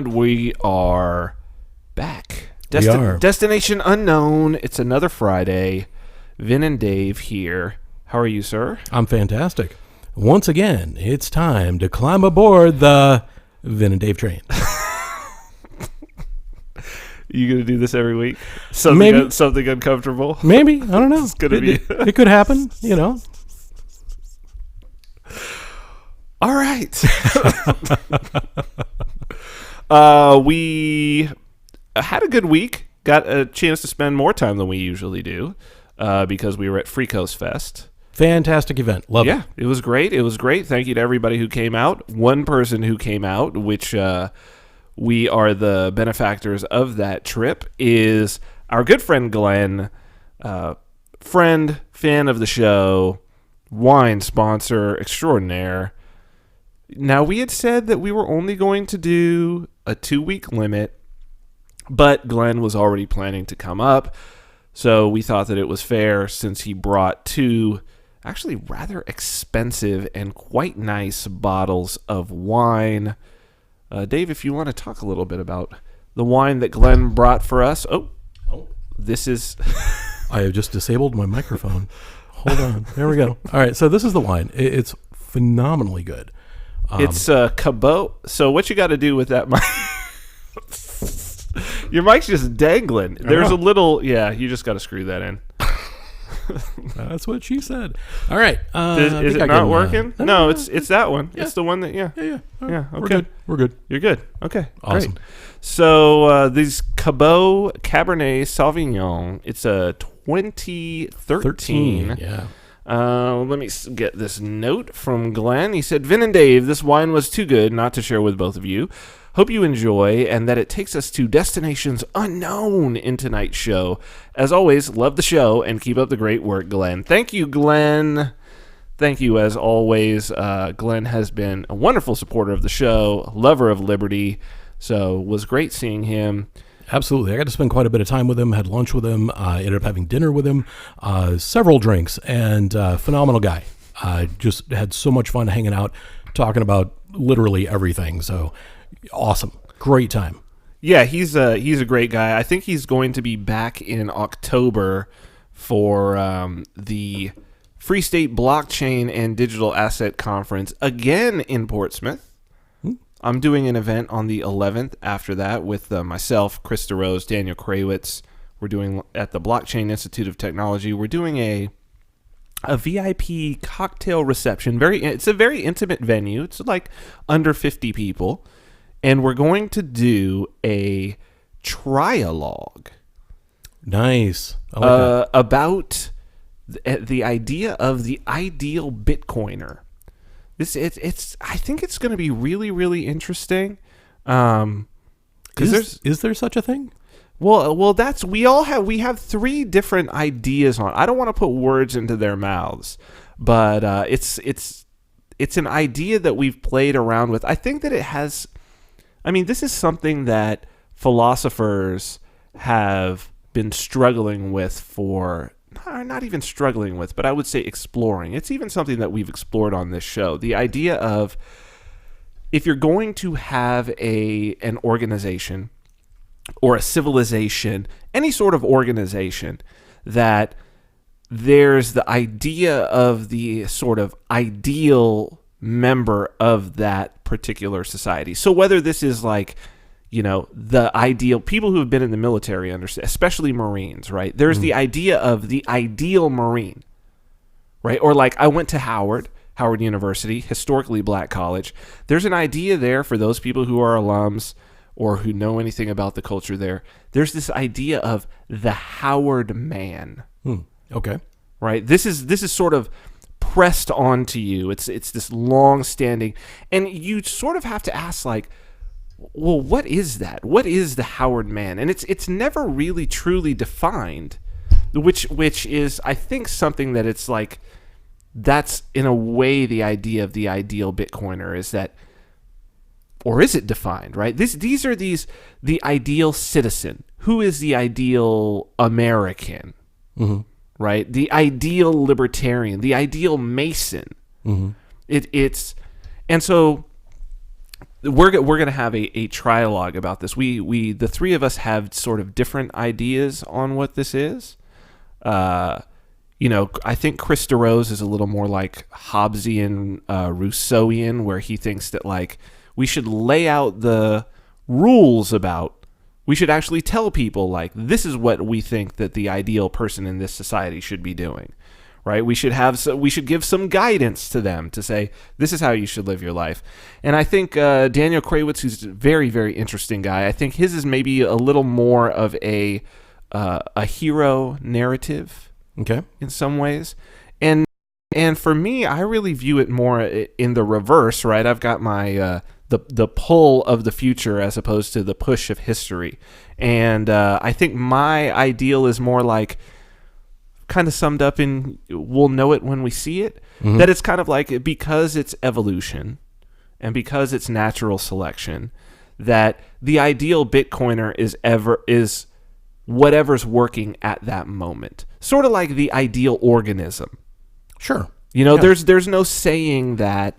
And we are back. We are. Destination Unknown. It's another Friday. Vin and Dave here. How are you, sir? I'm fantastic. Once again, it's time to climb aboard the Vin and Dave train. You going to do this every week? Maybe. Something uncomfortable? Maybe. I don't know. It's gonna be. It could happen, you know. All right. We had a good week. Got a chance to spend more time than we usually do because we were at Free Coast Fest. Fantastic event. Love it. Yeah, it was great. It was great. Thank you to everybody who came out. One person who came out, which we are the benefactors of that trip, is our good friend Glenn, fan of the show, wine sponsor extraordinaire. Now, we had said that we were only going to do a 2-week limit, but Glenn was already planning to come up, so we thought that it was fair since he brought 2 actually rather expensive and quite nice bottles of wine. Dave, if you want to talk a little bit about the wine that Glenn brought for us. Oh. This is... I have just disabled my microphone. Hold on. There we go. All right, so this is the wine. It's phenomenally good. It's Cabot. So what you got to do with that mic? Your mic's just dangling. There's a little... Yeah, you just got to screw that in. That's what she said. All right. Is it not working? No, it's that one. Yeah. It's the one that... Yeah. Yeah. Yeah, Okay. We're good. You're good. Okay. Awesome. Great. So these Cabot Cabernet Sauvignon, it's a 2013. Yeah. Let me get this note from Glenn. He said, Vin and Dave, this wine was too good not to share with both of you. Hope you enjoy and that it takes us to destinations unknown in tonight's show. As always, love the show and keep up the great work, Glenn. Thank you, Glenn. Thank you, as always. Glenn has been a wonderful supporter of the show, lover of liberty, so it was great seeing him. Absolutely. I got to spend quite a bit of time with him, had lunch with him, ended up having dinner with him, several drinks, and phenomenal guy. Just had so much fun hanging out, talking about literally everything. So awesome. Great time. Yeah, he's a great guy. I think he's going to be back in October for the Free State Blockchain and Digital Asset Conference again in Portsmouth. I'm doing an event on the 11th after that with myself, Chris DeRose, Daniel Krawitz. We're doing at the Blockchain Institute of Technology. We're doing a VIP cocktail reception. It's a very intimate venue. It's like under 50 people. And we're going to do a trialogue. Nice. I like that. About the idea of the ideal Bitcoiner. I think it's going to be really, really interesting. Is there such a thing? Well, we have 3 different ideas on. I don't want to put words into their mouths, but it's an idea that we've played around with. I think that it has. I mean, this is something that philosophers have been struggling with for. Not even struggling with, but I would say exploring. It's even something that we've explored on this show. The idea of if you're going to have an organization or a civilization, any sort of organization, that there's the idea of the sort of ideal member of that particular society. So whether this is like, you know, the ideal people who have been in the military understand, especially Marines, right? There's the idea of the ideal Marine, right? Or like I went to Howard University, historically black college. There's an idea there for those people who are alums or who know anything about the culture there. There's this idea of the Howard man. Okay. Right? This is sort of pressed onto you. It's this long-standing, and you sort of have to ask like, well, what is that? What is the Howard man? And it's never really truly defined, which is, I think, something that it's like, that's in a way the idea of the ideal Bitcoiner is that, or is it defined, right? These are the ideal citizen. Who is the ideal American, right? The ideal libertarian, the ideal Mason. And so we're gonna have a trialogue about this. We the three of us have sort of different ideas on what this is. I think Chris DeRose is a little more like Hobbesian, Rousseauian, where he thinks that like we should lay out the rules about. We should actually tell people like this is what we think that the ideal person in this society should be doing, right? We should give some guidance to them to say this is how you should live your life. And I think Daniel Krawitz, who's a very, very interesting guy, I think his is maybe a little more of a hero narrative, Okay. in some ways. And for me, I really view it more in the reverse, right? I've got my the pull of the future as opposed to the push of history. And I think my ideal is more like kind of summed up in we'll know it when we see it. Mm-hmm. That it's kind of like because it's evolution and because it's natural selection, that the ideal Bitcoiner is whatever's working at that moment. Sort of like the ideal organism. Sure. Yeah. There's no saying that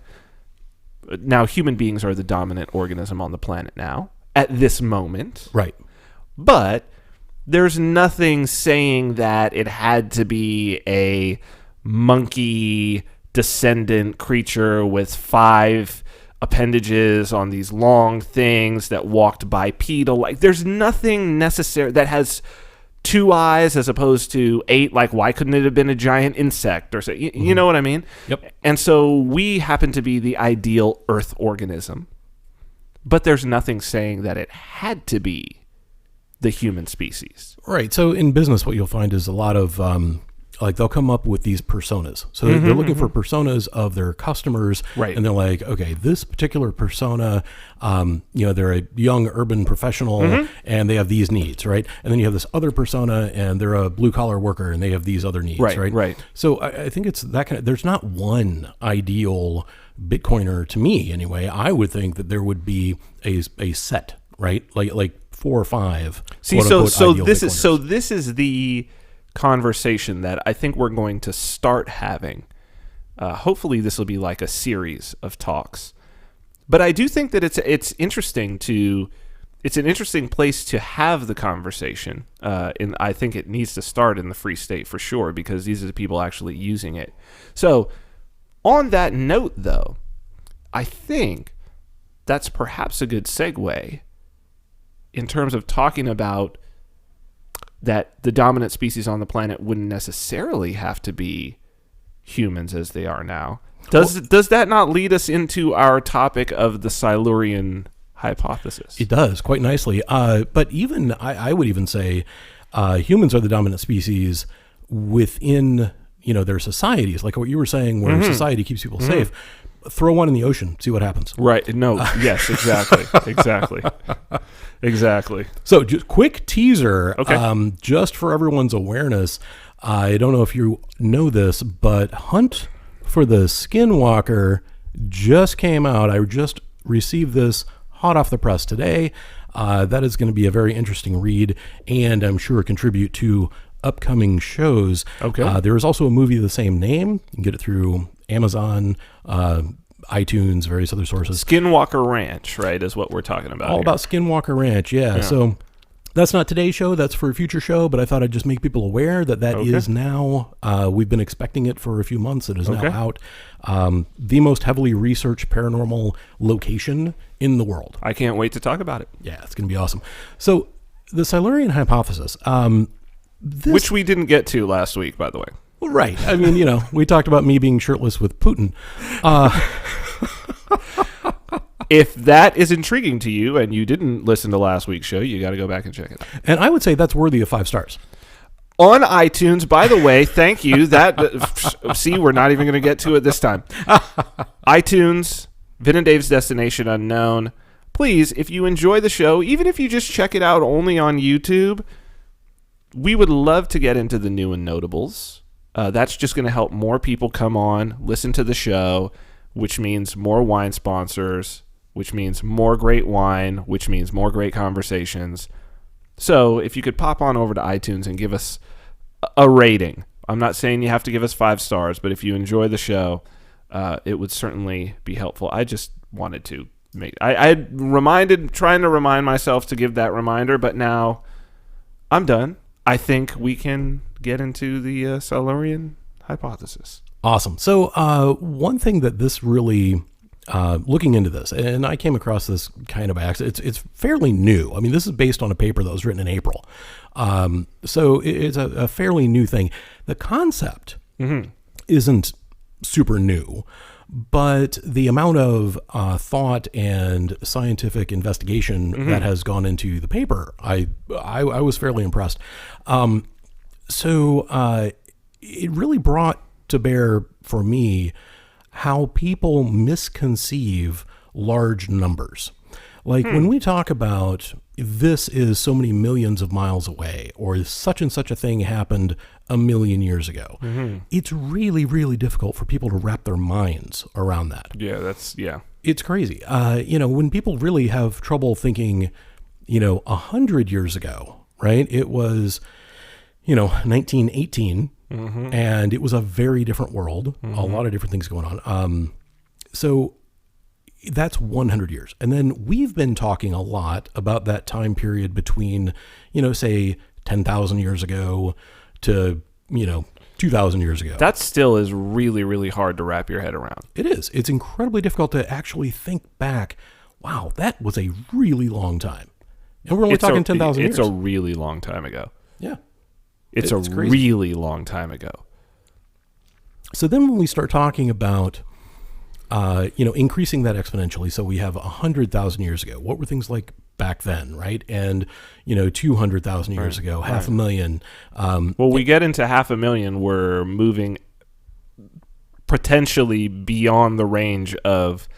now human beings are the dominant organism on the planet now at this moment. Right. But there's nothing saying that it had to be a monkey descendant creature with 5 appendages on these long things that walked bipedal. Like there's nothing necessary that has 2 eyes as opposed to 8. Like why couldn't it have been a giant insect or so? You know what I mean? Yep. And so we happen to be the ideal Earth organism, but there's nothing saying that it had to be the human species. Right. So in business, what you'll find is a lot of they'll come up with these personas. So they're looking for personas of their customers, right? And they're like, okay, this particular persona, they're a young urban professional and they have these needs, right? And then you have this other persona and they're a blue collar worker and they have these other needs, right? Right. So I think it's that kind of. There's not one ideal Bitcoiner to me, anyway. I would think that there would be a set, right? Like 4 or 5. See, so this is the conversation that I think we're going to start having. Hopefully, this will be like a series of talks. But I do think that it's interesting it's an interesting place to have the conversation. And I think it needs to start in the Free State for sure, because these are the people actually using it. So, on that note, though, I think that's perhaps a good segue in terms of talking about that the dominant species on the planet wouldn't necessarily have to be humans as they are now. Does that not lead us into our topic of the Silurian hypothesis? It does, quite nicely. But even, I would even say humans are the dominant species within, their societies, like what you were saying, where society keeps people safe. Throw one in the ocean, see what happens. Right. No. Yes, exactly. Exactly. So just quick teaser, okay. Just for everyone's awareness. I don't know if you know this, but Hunt for the Skinwalker just came out. I just received this hot off the press today. That is going to be a very interesting read, and I'm sure contribute to upcoming shows. Okay. There is also a movie of the same name. You can get it through Amazon, iTunes, various other sources. Skinwalker Ranch, right, is what we're talking about. All here. About Skinwalker Ranch, yeah. So that's not today's show. That's for a future show, but I thought I'd just make people aware that is now. We've been expecting it for a few months. It is now out. The most heavily researched paranormal location in the world. I can't wait to talk about it. Yeah, it's going to be awesome. So the Silurian Hypothesis. Which we didn't get to last week, by the way. Right. I mean, we talked about me being shirtless with Putin. If that is intriguing to you and you didn't listen to last week's show, you got to go back and check it out. And I would say that's worthy of 5 stars. On iTunes, by the way, thank you. See, we're not even going to get to it this time. iTunes, Vin and Dave's Destination Unknown. Please, if you enjoy the show, even if you just check it out only on YouTube, we would love to get into the new and notables. That's just going to help more people come on, listen to the show, which means more wine sponsors, which means more great wine, which means more great conversations. So if you could pop on over to iTunes and give us a rating. I'm not saying you have to give us 5 stars, but if you enjoy the show, it would certainly be helpful. I just wanted to trying to remind myself to give that reminder, but now I'm done. I think we can get into the Silurian hypothesis. Awesome. So one thing that this really, looking into this, and I came across this kind of accident, it's fairly new. I mean, this is based on a paper that was written in April. So it's a fairly new thing. The concept isn't super new, but the amount of thought and scientific investigation that has gone into the paper, I was fairly impressed. So it really brought to bear for me how people misconceive large numbers. Like when we talk about this is so many millions of miles away, or such and such a thing happened a million years ago, it's really, really difficult for people to wrap their minds around that. Yeah, It's crazy. When people really have trouble thinking, 100 years ago, right? It was, 1918. And it was a very different world, a lot of different things going on. So that's 100 years. And then we've been talking a lot about that time period between, say 10,000 years ago to, 2,000 years ago. That still is really, really hard to wrap your head around. It is. It's incredibly difficult to actually think back. Wow, that was a really long time. And we're only talking 10,000 years. It's a really long time ago. Yeah. It's a crazy. really long time ago. So then when we start talking about, increasing that exponentially, so we have 100,000 years ago, what were things like back then, right? And, 200,000 years ago, 500,000. We get into 500,000, we're moving potentially beyond the range of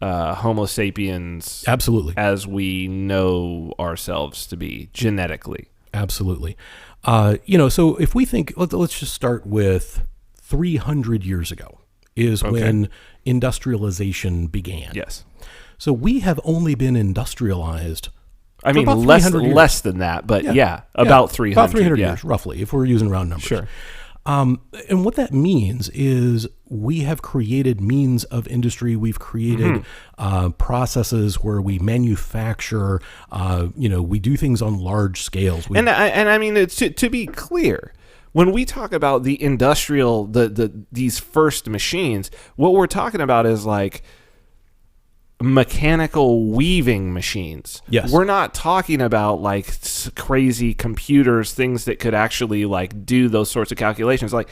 Homo sapiens. Absolutely. As we know ourselves to be genetically. Absolutely. So if we think, let's just start with 300 years ago is when industrialization began. Yes. So we have only been industrialized. I mean, less than that, but about 300. About 300 years, roughly, if we're using round numbers. Sure. And what that means is we have created means of industry. We've created processes where we manufacture. We do things on large scales. And I mean, to be clear, when we talk about the industrial, these first machines, what we're talking about is like mechanical weaving machines. Yes. We're not talking about like crazy computers, things that could actually like do those sorts of calculations. Like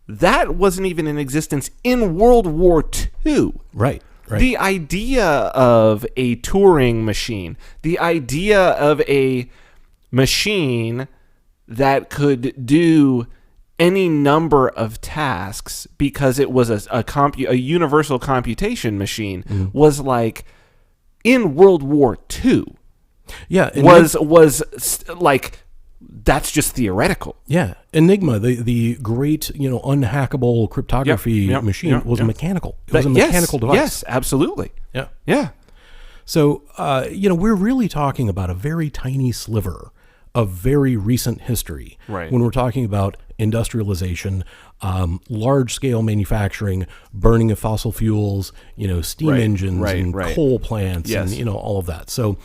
that wasn't even in existence in World War II. Right. The idea of a Turing machine, the idea of a machine that could do any number of tasks because it was a universal computation machine was like in World War II. Yeah, was like that's just theoretical. Yeah, Enigma, the great unhackable cryptography machine was mechanical. It was a mechanical device. Yes, absolutely. Yeah. So we're really talking about a very tiny sliver of very recent history when we're talking about industrialization, large-scale manufacturing, burning of fossil fuels, steam engines and coal plants and, all of that. So,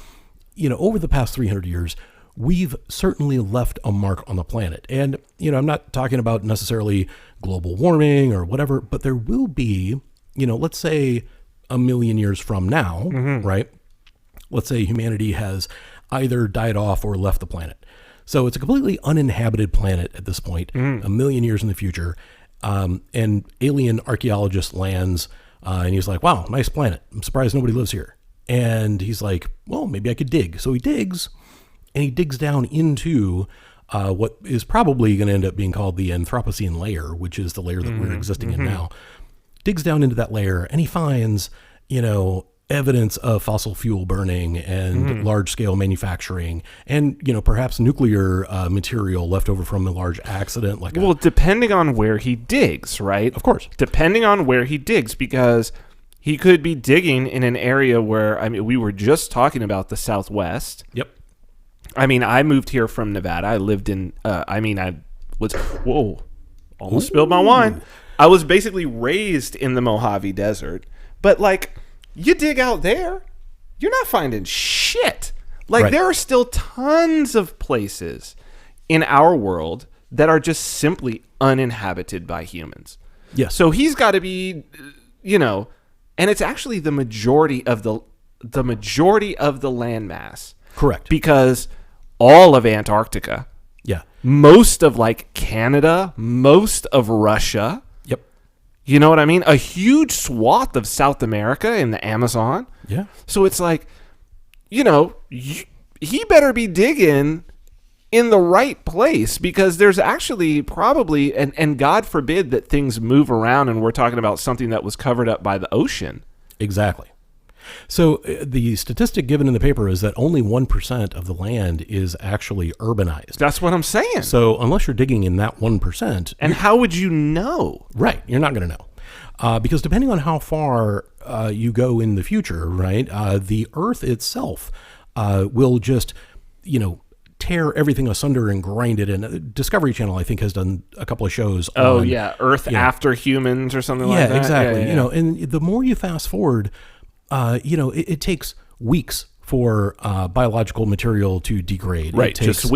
over the past 300 years, we've certainly left a mark on the planet. And, I'm not talking about necessarily global warming or whatever, but there will be, let's say a million years from now, right? Let's say humanity has either died off or left the planet. So it's a completely uninhabited planet at this point, a million years in the future. And alien archaeologist lands and he's like, wow, nice planet. I'm surprised nobody lives here. And he's like, well, maybe I could dig. So he digs and he digs down into what is probably going to end up being called the Anthropocene layer, which is the layer that we're existing in now. Digs down into that layer and he finds, evidence of fossil fuel burning and large-scale manufacturing and, perhaps nuclear material left over from a large accident. Depending on where he digs, right? Of course. Depending on where he digs, because he could be digging in an area where, we were just talking about the Southwest. Yep. I moved here from Nevada. I lived in, almost spilled my wine. I was basically raised in the Mojave Desert, but you dig out there, you're not finding shit. Like, Right. there are still tons of places in our world that are just simply uninhabited by humans. Yes. So he's got to be, and it's actually the majority of the landmass. Correct. Because all of Antarctica, Yeah. most of like Canada, most of Russia, Yep. you know what I mean? A huge swath of South America in the Amazon. Yeah. So it's like, he better be digging in the right place, because there's actually probably, and God forbid that things move around and we're talking about something that was covered up by the ocean. Exactly. So the statistic given in the paper is that only 1% of the land is actually urbanized. That's what I'm saying. So unless you're digging in that 1%, And how would you know? right, you're not going to know. Because depending on how far you go in the future, right, the Earth itself will just, tear everything asunder and grind it. And Discovery Channel, I think, has done a couple of shows. Oh, on, yeah. Earth after humans or something like that. Yeah, exactly. Yeah. And the more you fast forward, it takes weeks for biological material to degrade. Right. It takes Just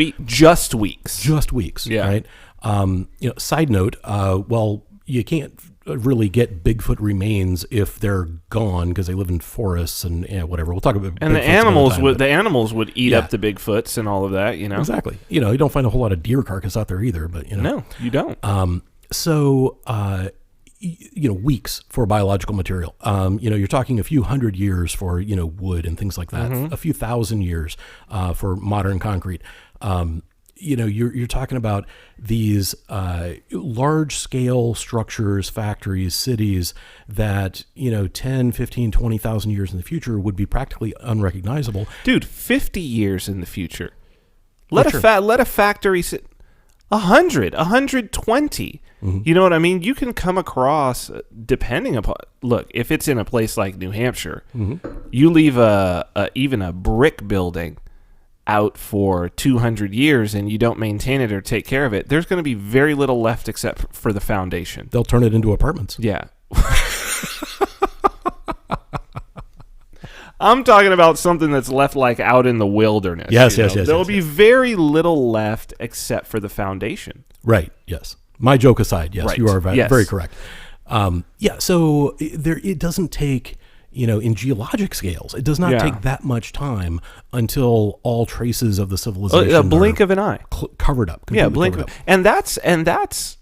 weeks. just weeks. Yeah. Right. Side note. Well, you can't really get Bigfoot remains if they're gone because they live in forests and whatever. We'll talk about. And Bigfoots another time, the animals would eat Yeah. up the Bigfoots and all of that. exactly. You don't find a whole lot of deer carcass out there either. But No, you don't. Weeks for biological material. You're talking a few hundred years for, wood and things like that, a few thousand years for modern concrete. You're talking about these large scale structures, factories, cities that, 10, 15, 20,000 years in the future would be practically unrecognizable. Dude, 50 years in the future. Let sure. a factory sit 100, 120. You know what I mean? You can come across, depending upon, look, if it's in a place like New Hampshire, you leave even a brick building out for 200 years and you don't maintain it or take care of it, there's going to be very little left except for the foundation. They'll turn it into apartments. Yeah. I'm talking about something that's left like out in the wilderness. Yes. There'll be very little left except for the foundation. Right. Yes. My joke aside, yes, Right. you are Yes. very correct. So it doesn't take, in geologic scales, it does not Yeah. take that much time until all traces of the civilization A blink are of an eye. covered up. Yeah, completely blink. covered up. And that's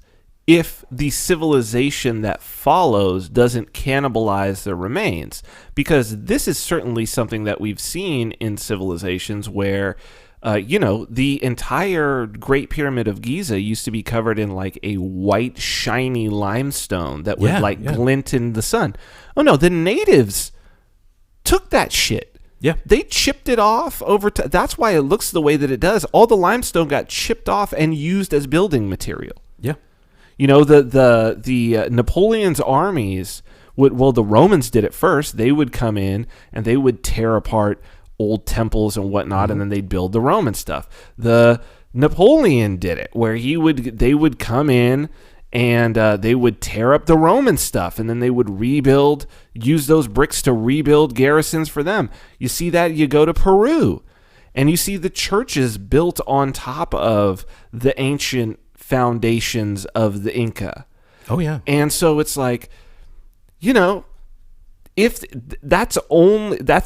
if the civilization that follows doesn't cannibalize the remains, because this is certainly something that we've seen in civilizations where the entire Great Pyramid of Giza used to be covered in like a white, shiny limestone that would glint in the sun. Oh no, the natives took that shit. Yeah. They chipped it off over time. That's why it looks the way that it does. All the limestone got chipped off and used as building material. Yeah. The Napoleon's armies the Romans did it first. They would come in and they would tear apart old temples and whatnot, and then they'd build the Roman stuff. The Napoleon did it, where they would come in and they would tear up the Roman stuff, and then they would use those bricks to rebuild garrisons for them. You see that? You go to Peru, and you see the churches built on top of the ancient foundations of the Inca. Oh yeah. And so it's like, if that's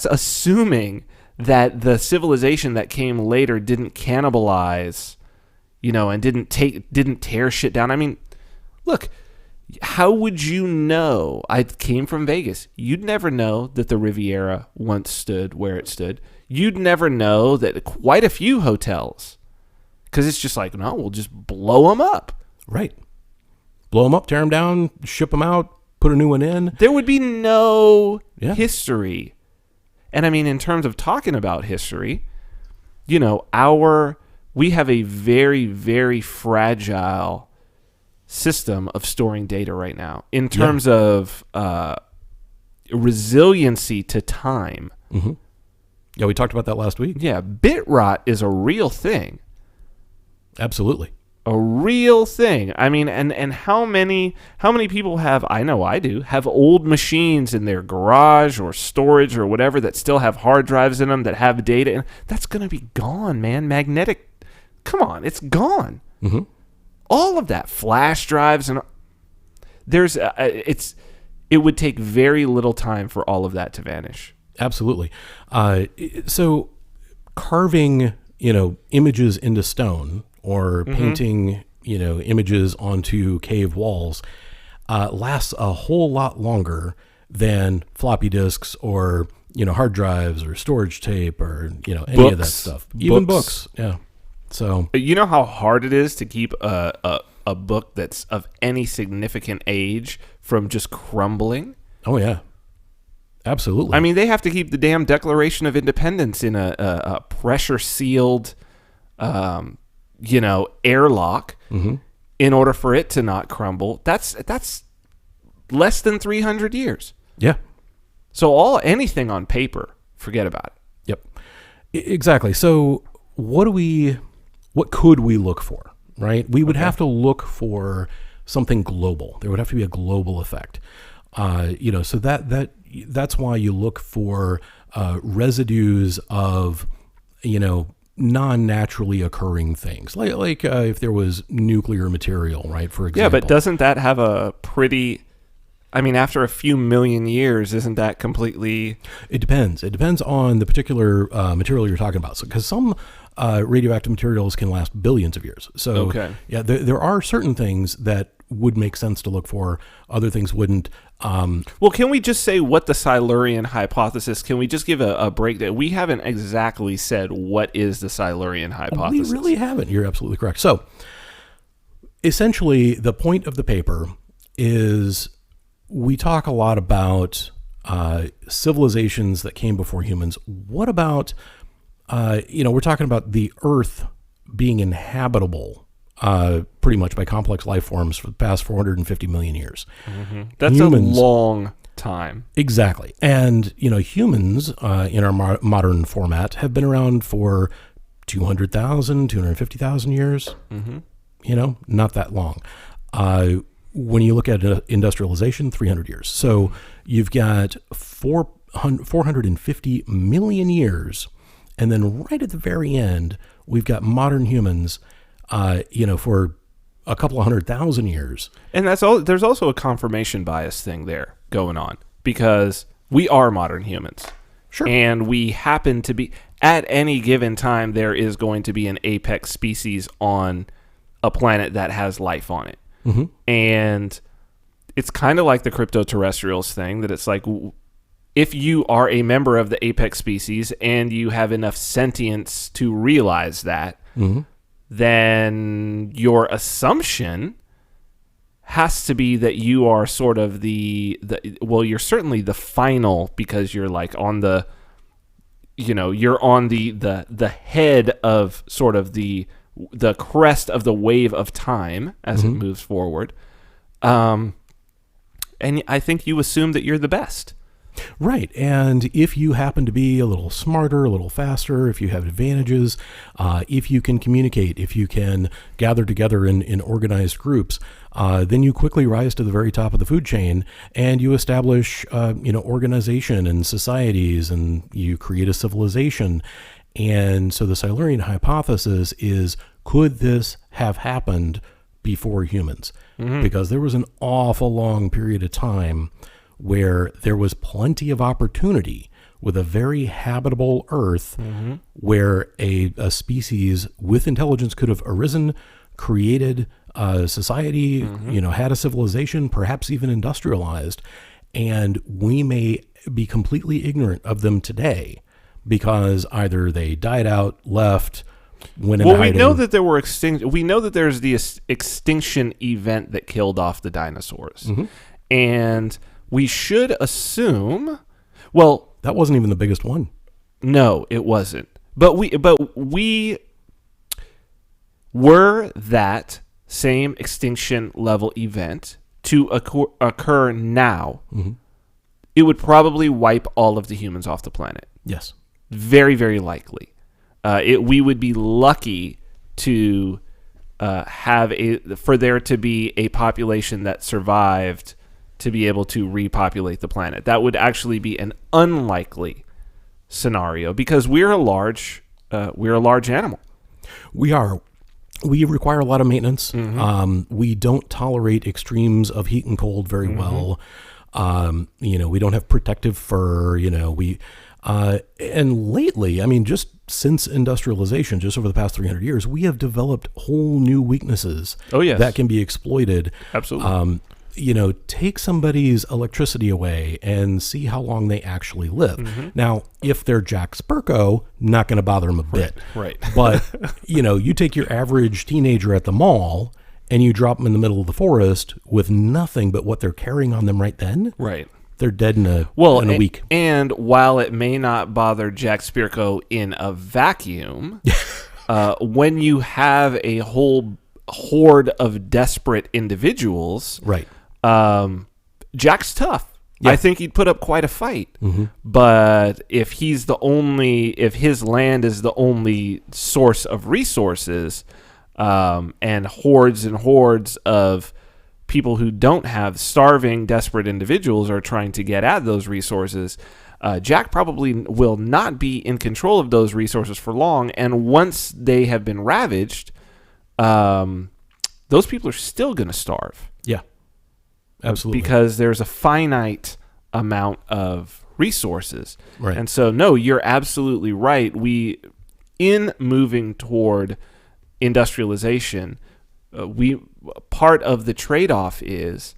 assuming that the civilization that came later didn't cannibalize, and didn't tear shit down. I mean, look, how would you know? I came from Vegas. You'd never know that the Riviera once stood where it stood. You'd never know that quite a few hotels, because it's just like, no, we'll just blow them up. Right. Blow them up, tear them down, ship them out, put a new one in. There would be no history. And I mean, in terms of talking about history, we have a very, very fragile system of storing data right now in terms of resiliency to time. Mm-hmm. Yeah, we talked about that last week. Yeah, bit rot is a real thing. Absolutely. A real thing. I mean, and how many people have, I know I do, have old machines in their garage or storage or whatever that still have hard drives in them that have data in. That's going to be gone, man. Magnetic, come on, it's gone. Mm-hmm. All of that, flash drives, and it would take very little time for all of that to vanish. Absolutely. So carving, images into stone, or painting, images onto cave walls, lasts a whole lot longer than floppy disks or, hard drives or storage tape or, any of that stuff. Even books. Yeah. So you know how hard it is to keep a book that's of any significant age from just crumbling? Oh, yeah. Absolutely. I mean, they have to keep the damn Declaration of Independence in a pressure-sealed airlock in order for it to not crumble. That's less than 300 years. Yeah. So anything on paper, forget about it. Yep. Exactly. So what could we look for, right? We would have to look for something global. There would have to be a global effect. So that's why you look for residues of, non-naturally occurring things, like if there was nuclear material, right? For example. Yeah, but doesn't that have a pretty? I mean, after a few million years, isn't that completely? It depends. It depends on the particular material you're talking about. So, because some radioactive materials can last billions of years. So, yeah, there are certain things that would make sense to look for. Other things wouldn't. Well, can we just say what the Silurian hypothesis? Can we just give a breakdown? We haven't exactly said what is the Silurian hypothesis. We really haven't. You're absolutely correct. So, essentially, the point of the paper is we talk a lot about civilizations that came before humans. What about, we're talking about the Earth being inhabitable pretty much by complex life forms for the past 450 million years. Mm-hmm. That's humans, a long time. Exactly. And, humans in our modern format have been around for 200,000, 250,000 years. Mm-hmm. Not that long. When you look at industrialization, 300 years. So you've got 450 million years. And then right at the very end, we've got modern humans, for a couple of 100,000 years. And there's also a confirmation bias thing there going on, because we are modern humans. Sure. And we happen to be, at any given time, there is going to be an apex species on a planet that has life on it. Mm-hmm. And it's kind of like the cryptoterrestrials thing, that it's like, if you are a member of the apex species and you have enough sentience to realize that, then your assumption has to be that you are sort of you're certainly the final, because you're like on the, you're on the head of sort of the crest of the wave of time as it moves forward. And I think you assume that you're the best. Right. And if you happen to be a little smarter, a little faster, if you have advantages, if you can communicate, if you can gather together in organized groups, then you quickly rise to the very top of the food chain, and you establish, organization and societies, and you create a civilization. And so the Silurian hypothesis is, could this have happened before humans? Because there was an awful long period of time where there was plenty of opportunity with a very habitable Earth, where a species with intelligence could have arisen, created a society, had a civilization, perhaps even industrialized. And we may be completely ignorant of them today, because either they died out, left, went into hiding. We know that there were we know that there's the extinction event that killed off the dinosaurs. And we should assume, well, that wasn't even the biggest one. No, it wasn't. But we were that same extinction level event to occur now, it would probably wipe all of the humans off the planet. Yes. Very, very likely. We would be lucky to for there to be a population that survived to be able to repopulate the planet. That would actually be an unlikely scenario because we're a large animal. We are. We require a lot of maintenance. Mm-hmm. We don't tolerate extremes of heat and cold very Mm-hmm. well. We don't have protective fur. And lately, I mean, just since industrialization, just over the past 300 years, we have developed whole new weaknesses. Oh, yes. That can be exploited. Absolutely. Take somebody's electricity away and see how long they actually live. Mm-hmm. Now, if they're Jack Spirko, not going to bother them a bit. Right. But, you take your average teenager at the mall and you drop them in the middle of the forest with nothing but what they're carrying on them right then. Right. They're dead in a week. And while it may not bother Jack Spirko in a vacuum, when you have a whole horde of desperate individuals, Right. Jack's tough. Yeah. I think he'd put up quite a fight. Mm-hmm. But if his land is the only source of resources, and hordes of people who don't have, starving, desperate individuals are trying to get at those resources, Jack probably will not be in control of those resources for long. And once they have been ravaged, those people are still going to starve. Yeah. Absolutely. Because there's a finite amount of resources. Right. And so, no, you're absolutely right. In moving toward industrialization, part of the trade-off is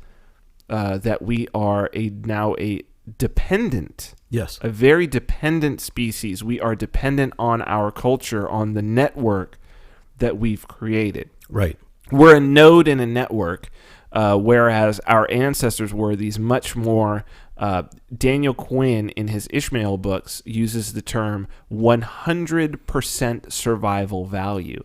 that we are now a dependent, Yes. a very dependent species. We are dependent on our culture, on the network that we've created. Right. We're a node in a network, whereas our ancestors were these much more. Daniel Quinn, in his Ishmael books, uses the term 100% survival value,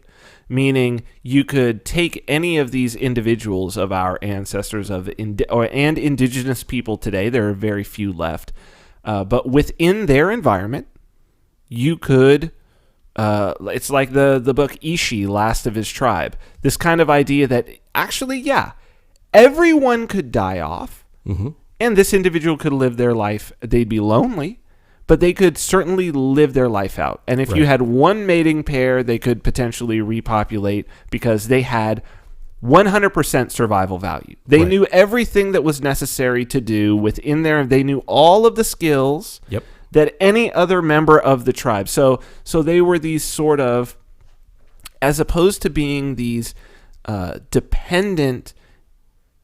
meaning you could take any of these individuals of our ancestors and indigenous people today. There are very few left, but within their environment, you could. It's like the book Ishi, Last of His Tribe. This kind of idea that actually, yeah, everyone could die off, and this individual could live their life. They'd be lonely, but they could certainly live their life out. And if you had one mating pair, they could potentially repopulate because they had 100% survival value. They knew everything that was necessary to do within there. They knew all of the skills. Yep. That any other member of the tribe. So they were these sort of, as opposed to being these dependent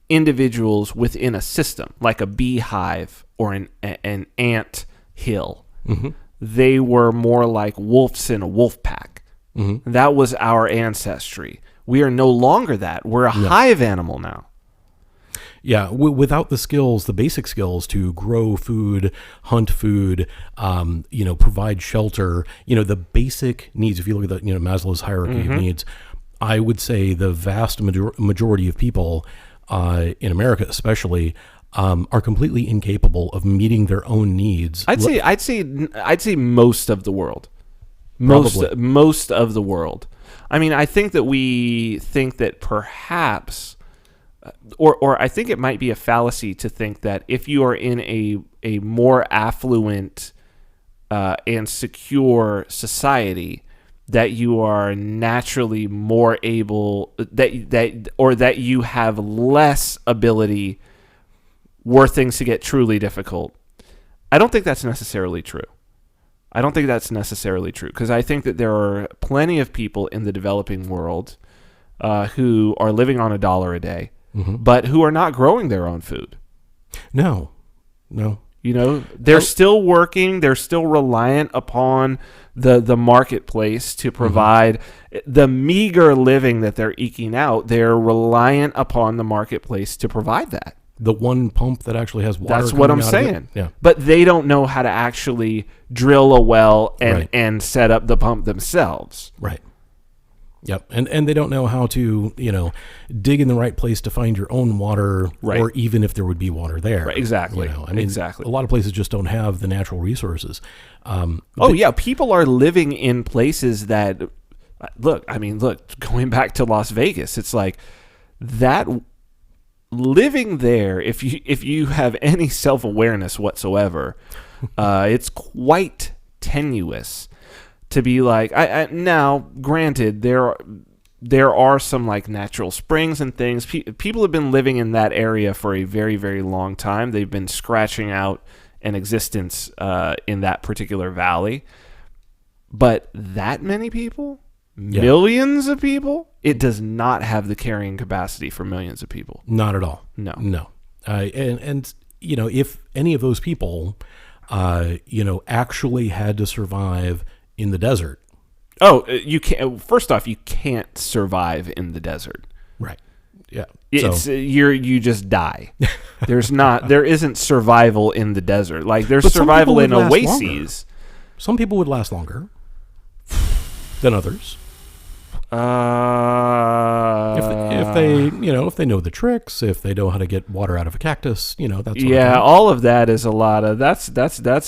individuals within a system, like a beehive or an ant hill. Mm-hmm. They were more like wolves in a wolf pack. Mm-hmm. That was our ancestry. We are no longer that. We're a hive animal now. Yeah, without the skills, the basic skills to grow food, hunt food, provide shelter, the basic needs. If you look at the Maslow's hierarchy of needs, I would say the vast majority of people in America, especially, are completely incapable of meeting their own needs. I'd say most of the world. Most of the world. I mean, I think that we think that perhaps. Or I think it might be a fallacy to think that if you are in a more affluent and secure society, that you are naturally more able that you have less ability were things to get truly difficult. I don't think that's necessarily true. Because I think that there are plenty of people in the developing world who are living on $1 a day. Mm-hmm. But who are not growing their own food. No. They're still working. They're still reliant upon the marketplace to provide the meager living that they're eking out. They're reliant upon the marketplace to provide that. The one pump that actually has water. That's what I'm saying. Yeah. But they don't know how to actually drill a well and set up the pump themselves. Right. Yep, and they don't know how to, dig in the right place to find your own water, or even if there would be water there. Right, exactly. A lot of places just don't have the natural resources. People are living in places that look, going back to Las Vegas, it's like that living there, if you have any self-awareness whatsoever, it's quite tenuous to be like, now granted, there are some like natural springs and things. People have been living in that area for a very, very long time. They've been scratching out an existence in that particular valley. But that many people, millions of people, it does not have the carrying capacity for millions of people. Not at all. No. And if any of those people, actually had to survive in the desert. Oh, you can't. First off, you can't survive in the desert. Right. Yeah. It's you just die. There isn't survival in the desert. Like there's survival in oases. Some people would last longer than others. If they know the tricks, if they know how to get water out of a cactus, that's all of that is a lot of that's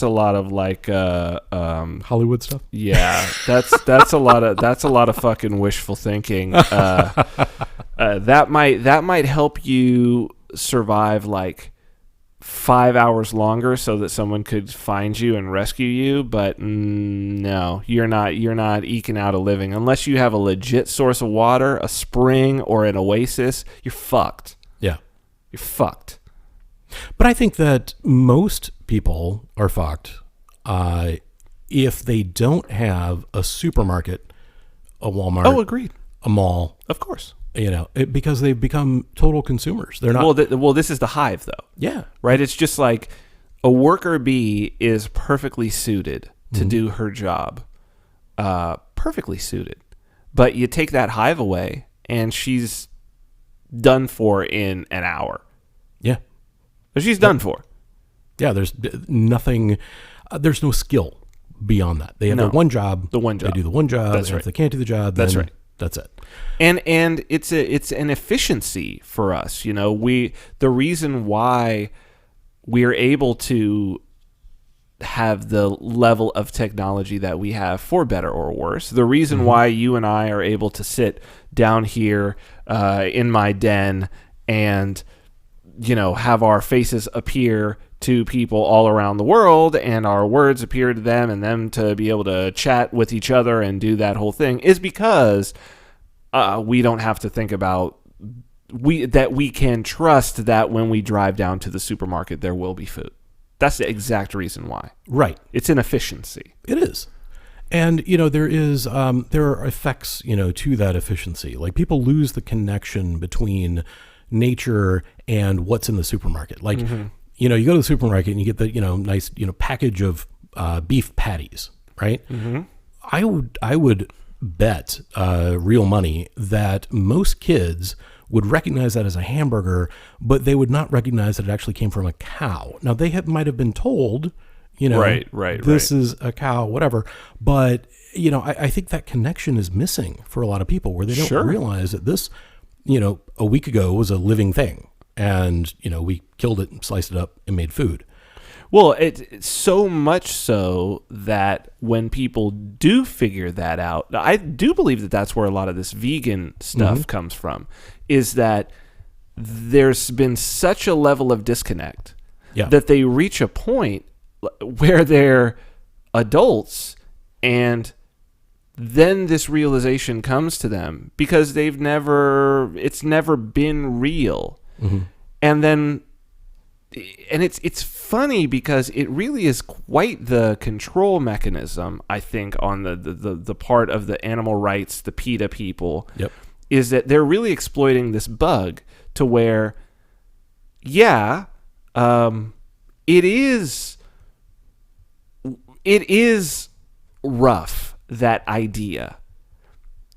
a lot of like Hollywood stuff. Yeah, that's a lot of fucking wishful thinking. That might help you survive like 5 hours longer so that someone could find you and rescue you, but no, you're not eking out a living unless you have a legit source of water, a spring or an oasis. You're fucked. Yeah, you're fucked. But I think that most people are fucked if they don't have a supermarket, a Walmart. Oh, agreed. A mall, of course. Because they've become total consumers. They're not. Well, this is the hive, though. Yeah. Right? It's just like a worker bee is perfectly suited to do her job. Perfectly suited. But you take that hive away, and she's done for in an hour. Yeah. She's done for. Yeah, there's nothing. There's no skill beyond that. They have the one job. The one job. They do the one job. That's and right. If they can't do the job, that's right. That's it. And it's an efficiency for us. The reason why we're able to have the level of technology that we have, for better or worse, the reason why you and I are able to sit down here in my den and have our faces appear to people all around the world and our words appear to them and them to be able to chat with each other and do that whole thing is because we don't have to think about that we can trust that when we drive down to the supermarket there will be food. That's the exact reason why. Right. It's an efficiency. It is. And there are effects to that efficiency. Like people lose the connection between nature and what's in the supermarket. Like you go to the supermarket and you get the nice package of beef patties, right? I would bet real money that most kids would recognize that as a hamburger, but they would not recognize that it actually came from a cow. Now they might have been told, this is a cow, whatever. But I think that connection is missing for a lot of people, where they don't realize that this, a week ago was a living thing, and we killed it and sliced it up and made food. Well, it's so much so that when people do figure that out, I do believe that that's where a lot of this vegan stuff comes from, is that there's been such a level of disconnect that they reach a point where they're adults and then this realization comes to them because it's never been real. And then it's funny because it really is quite the control mechanism, I think, on the part of the animal rights, the PETA people, is that they're really exploiting this bug to where, it is rough, that idea.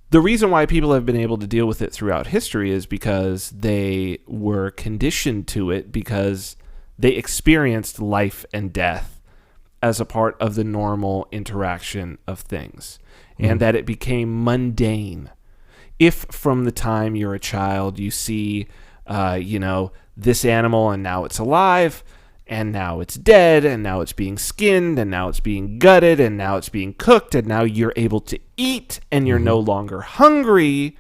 The reason why people have been able to deal with it throughout history is because they were conditioned to it, because they experienced life and death as a part of the normal interaction of things, and that it became mundane. If from the time you're a child you see, this animal and now it's alive, and now it's dead, and now it's being skinned, and now it's being gutted, and now it's being cooked, and now you're able to eat, and you're no longer hungry,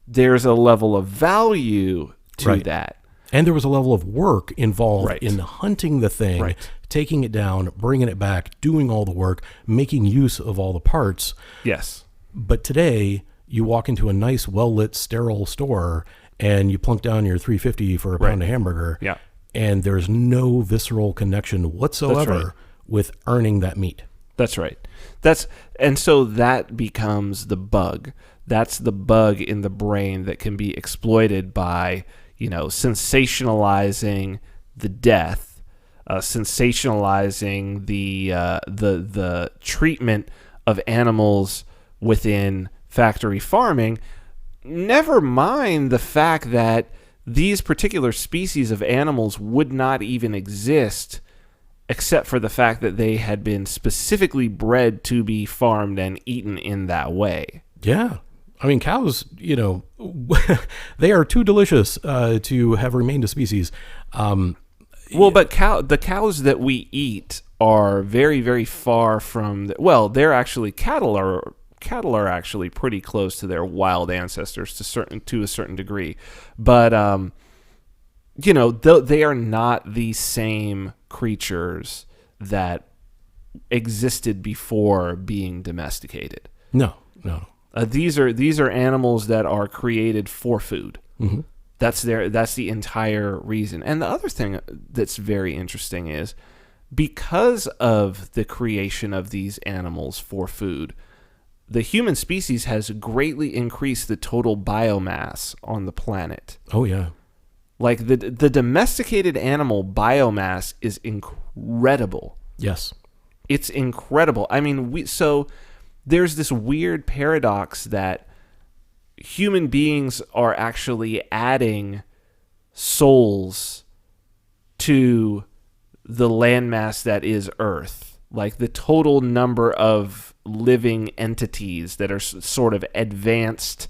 there's a level of value to that. And there was a level of work involved in hunting the thing, taking it down, bringing it back, doing all the work, making use of all the parts. Yes. But today, you walk into a nice, well-lit, sterile store, and you plunk down your $3.50 for a pound of hamburger, and there's no visceral connection whatsoever with earning that meat. That's right. And so that becomes the bug. That's the bug in the brain that can be exploited by, sensationalizing the death, sensationalizing the treatment of animals within factory farming. Never mind the fact that these particular species of animals would not even exist except for the fact that they had been specifically bred to be farmed and eaten in that way. Yeah. I mean, cows, they are too delicious to have remained a species. But the cows that we eat are very, very far from... they're actually... Cattle are actually pretty close to their wild ancestors to a certain degree. But, they are not the same creatures that existed before being domesticated. No. These are animals that are created for food. Mm-hmm. That's the entire reason. And the other thing that's very interesting is because of the creation of these animals for food, the human species has greatly increased the total biomass on the planet. Oh, yeah. Like the domesticated animal biomass is incredible. Yes. It's incredible. I mean, so there's this weird paradox that human beings are actually adding souls to the landmass that is Earth. Like the total number of living entities that are sort of advanced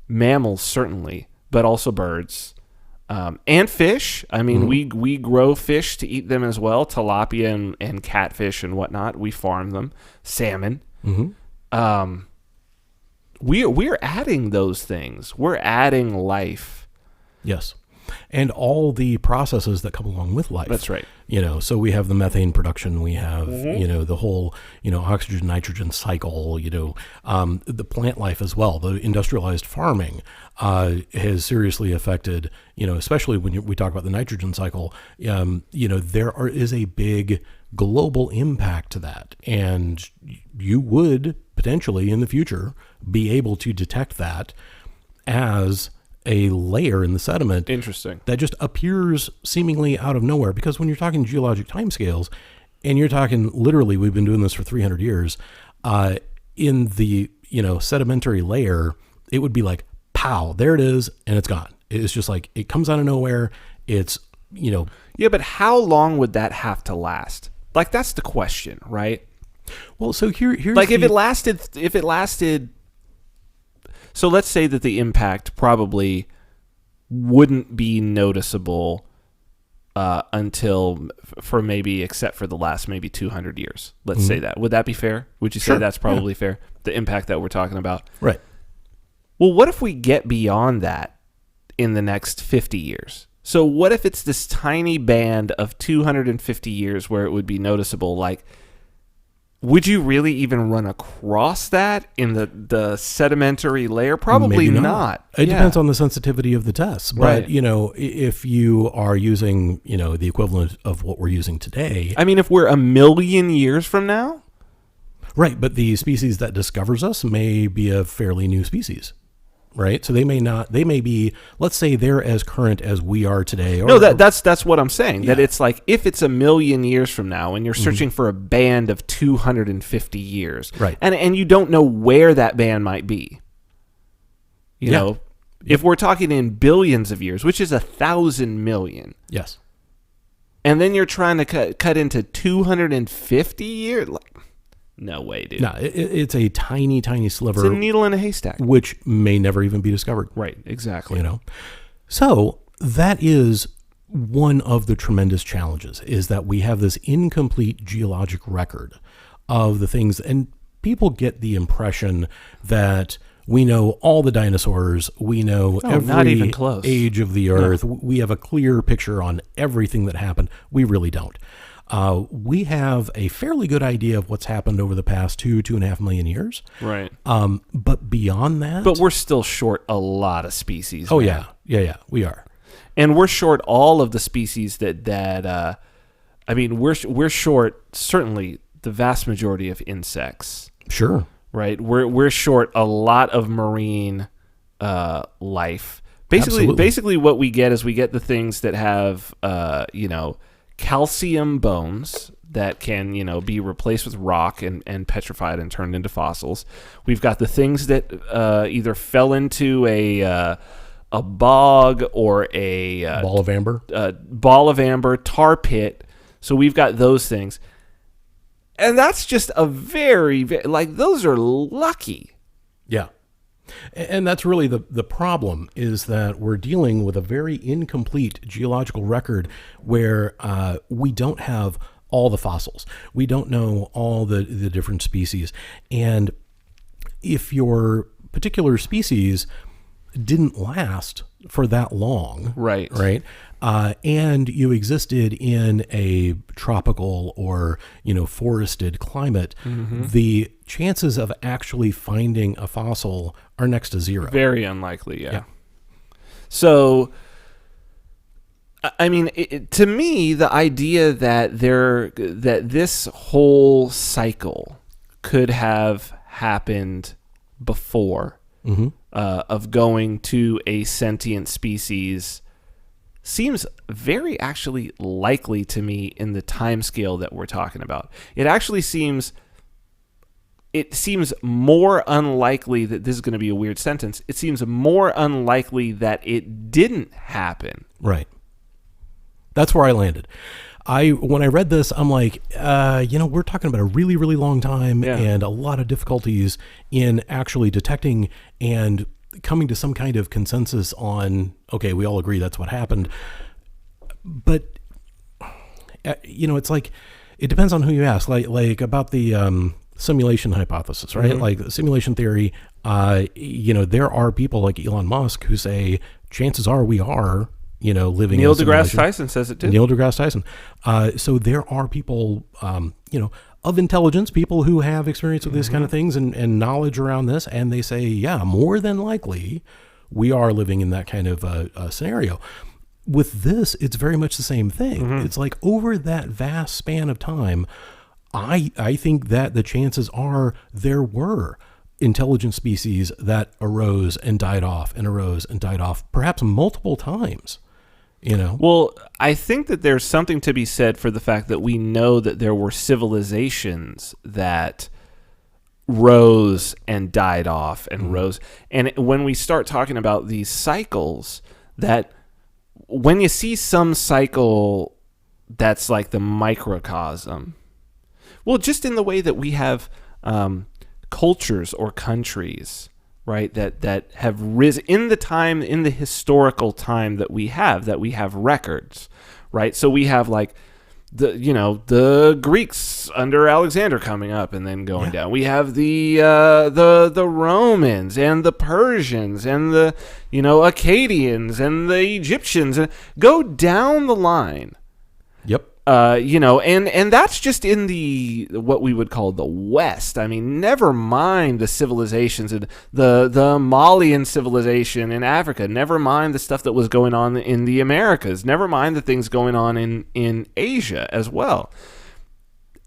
mammals, certainly, but also birds and fish. I mean, we grow fish to eat them as well, tilapia and catfish and whatnot. We farm them, salmon. Mm-hmm. We're adding those things. We're adding life. Yes. And all the processes that come along with life. That's right. So we have the methane production, we have, the whole, oxygen, nitrogen cycle, the plant life as well. The industrialized farming has seriously affected, especially when we talk about the nitrogen cycle, is a big global impact to that. And you would potentially in the future be able to detect that as a layer in the sediment. Interesting. That just appears seemingly out of nowhere. Because when you're talking geologic timescales, and you're talking literally, we've been doing this for 300 years, in the sedimentary layer, it would be like, pow, there it is, and it's gone. It's just like it comes out of nowhere. It's Yeah, but how long would that have to last? Like that's the question, right? Well, so here's like if it lasted. So let's say that the impact probably wouldn't be noticeable until for maybe, except for the last maybe 200 years. Let's say that. Would that be fair? Would you say that's probably fair? The impact that we're talking about. Right. Well, what if we get beyond that in the next 50 years? So what if it's this tiny band of 250 years where it would be noticeable? Like, would you really even run across that in the sedimentary layer? Probably Maybe not. It depends on the sensitivity of the tests. But, if you are using, the equivalent of what we're using today. I mean, if we're 1,000,000 years from now? Right, but the species that discovers us may be a fairly new species. Right, so they may be. Let's say they're as current as we are today. No, that's what I'm saying. Yeah. That it's like if it's 1,000,000 years from now, and you're searching for a band of 250 years, right, and you don't know where that band might be. You know, if we're talking in billions of years, which is 1,000 million, yes, and then you're trying to cut into 250 years. No way, dude. No, it's a tiny, tiny sliver. It's a needle in a haystack. Which may never even be discovered. Right, exactly. So that is one of the tremendous challenges is that we have this incomplete geologic record of the things, and people get the impression that we know all the dinosaurs, we know not even every close. age of the earth, we have a clear picture on everything that happened. We really don't. We have a fairly good idea of what's happened over the past 2.5 million years. Right. But beyond that... But we're still short a lot of species. Oh, man. yeah, we are. And we're short all of the species we're short certainly the vast majority of insects. Sure. Right? We're short a lot of marine life. Basically what we get is we get the things that have calcium bones that can, be replaced with rock and petrified and turned into fossils. We've got the things that either fell into a bog or a ball of amber, tar pit. So we've got those things. And that's just a very, those are lucky. Yeah. And that's really the problem, is that we're dealing with a very incomplete geological record where we don't have all the fossils. We don't know all the different species. And if your particular species didn't last for that long, right, and you existed in a tropical or forested climate, the chances of actually finding a fossil are next to zero. Very unlikely, yeah. So, I mean, to me, the idea that this whole cycle could have happened before. Of going to a sentient species seems very actually likely to me in the time scale that we're talking about. It actually seems more unlikely that this is going to be a weird sentence. It seems more unlikely that it didn't happen. Right. That's where I landed. When I read this, I'm like, we're talking about a really, really long time and a lot of difficulties in actually detecting and coming to some kind of consensus on, okay, we all agree that's what happened. But, it's like, it depends on who you ask, like about the simulation hypothesis, right? Like simulation theory, there are people like Elon Musk who say chances are we are living Neil in a simulation. deGrasse Tyson says it too. Neil deGrasse Tyson. So there are people, of intelligence, people who have experience with these kind of things and knowledge around this, and they say, yeah, more than likely, we are living in that kind of scenario. With this, it's very much the same thing. It's like over that vast span of time, I think that the chances are there were intelligent species that arose and died off and arose and died off, perhaps multiple times. Well, I think that there's something to be said for the fact that we know that there were civilizations that rose and died off and rose. And when we start talking about these cycles, that when you see some cycle that's like the microcosm, well, just in the way that we have cultures or countries, right, that have risen in the historical time that we have records, right? So we have like the Greeks under Alexander coming up and then going down. We have the Romans and the Persians and the Akkadians and the Egyptians, and go down the line. Yep. And that's just in the what we would call the West. I mean, never mind the civilizations and the Malian civilization in Africa. Never mind the stuff that was going on in the Americas. Never mind the things going on in Asia as well.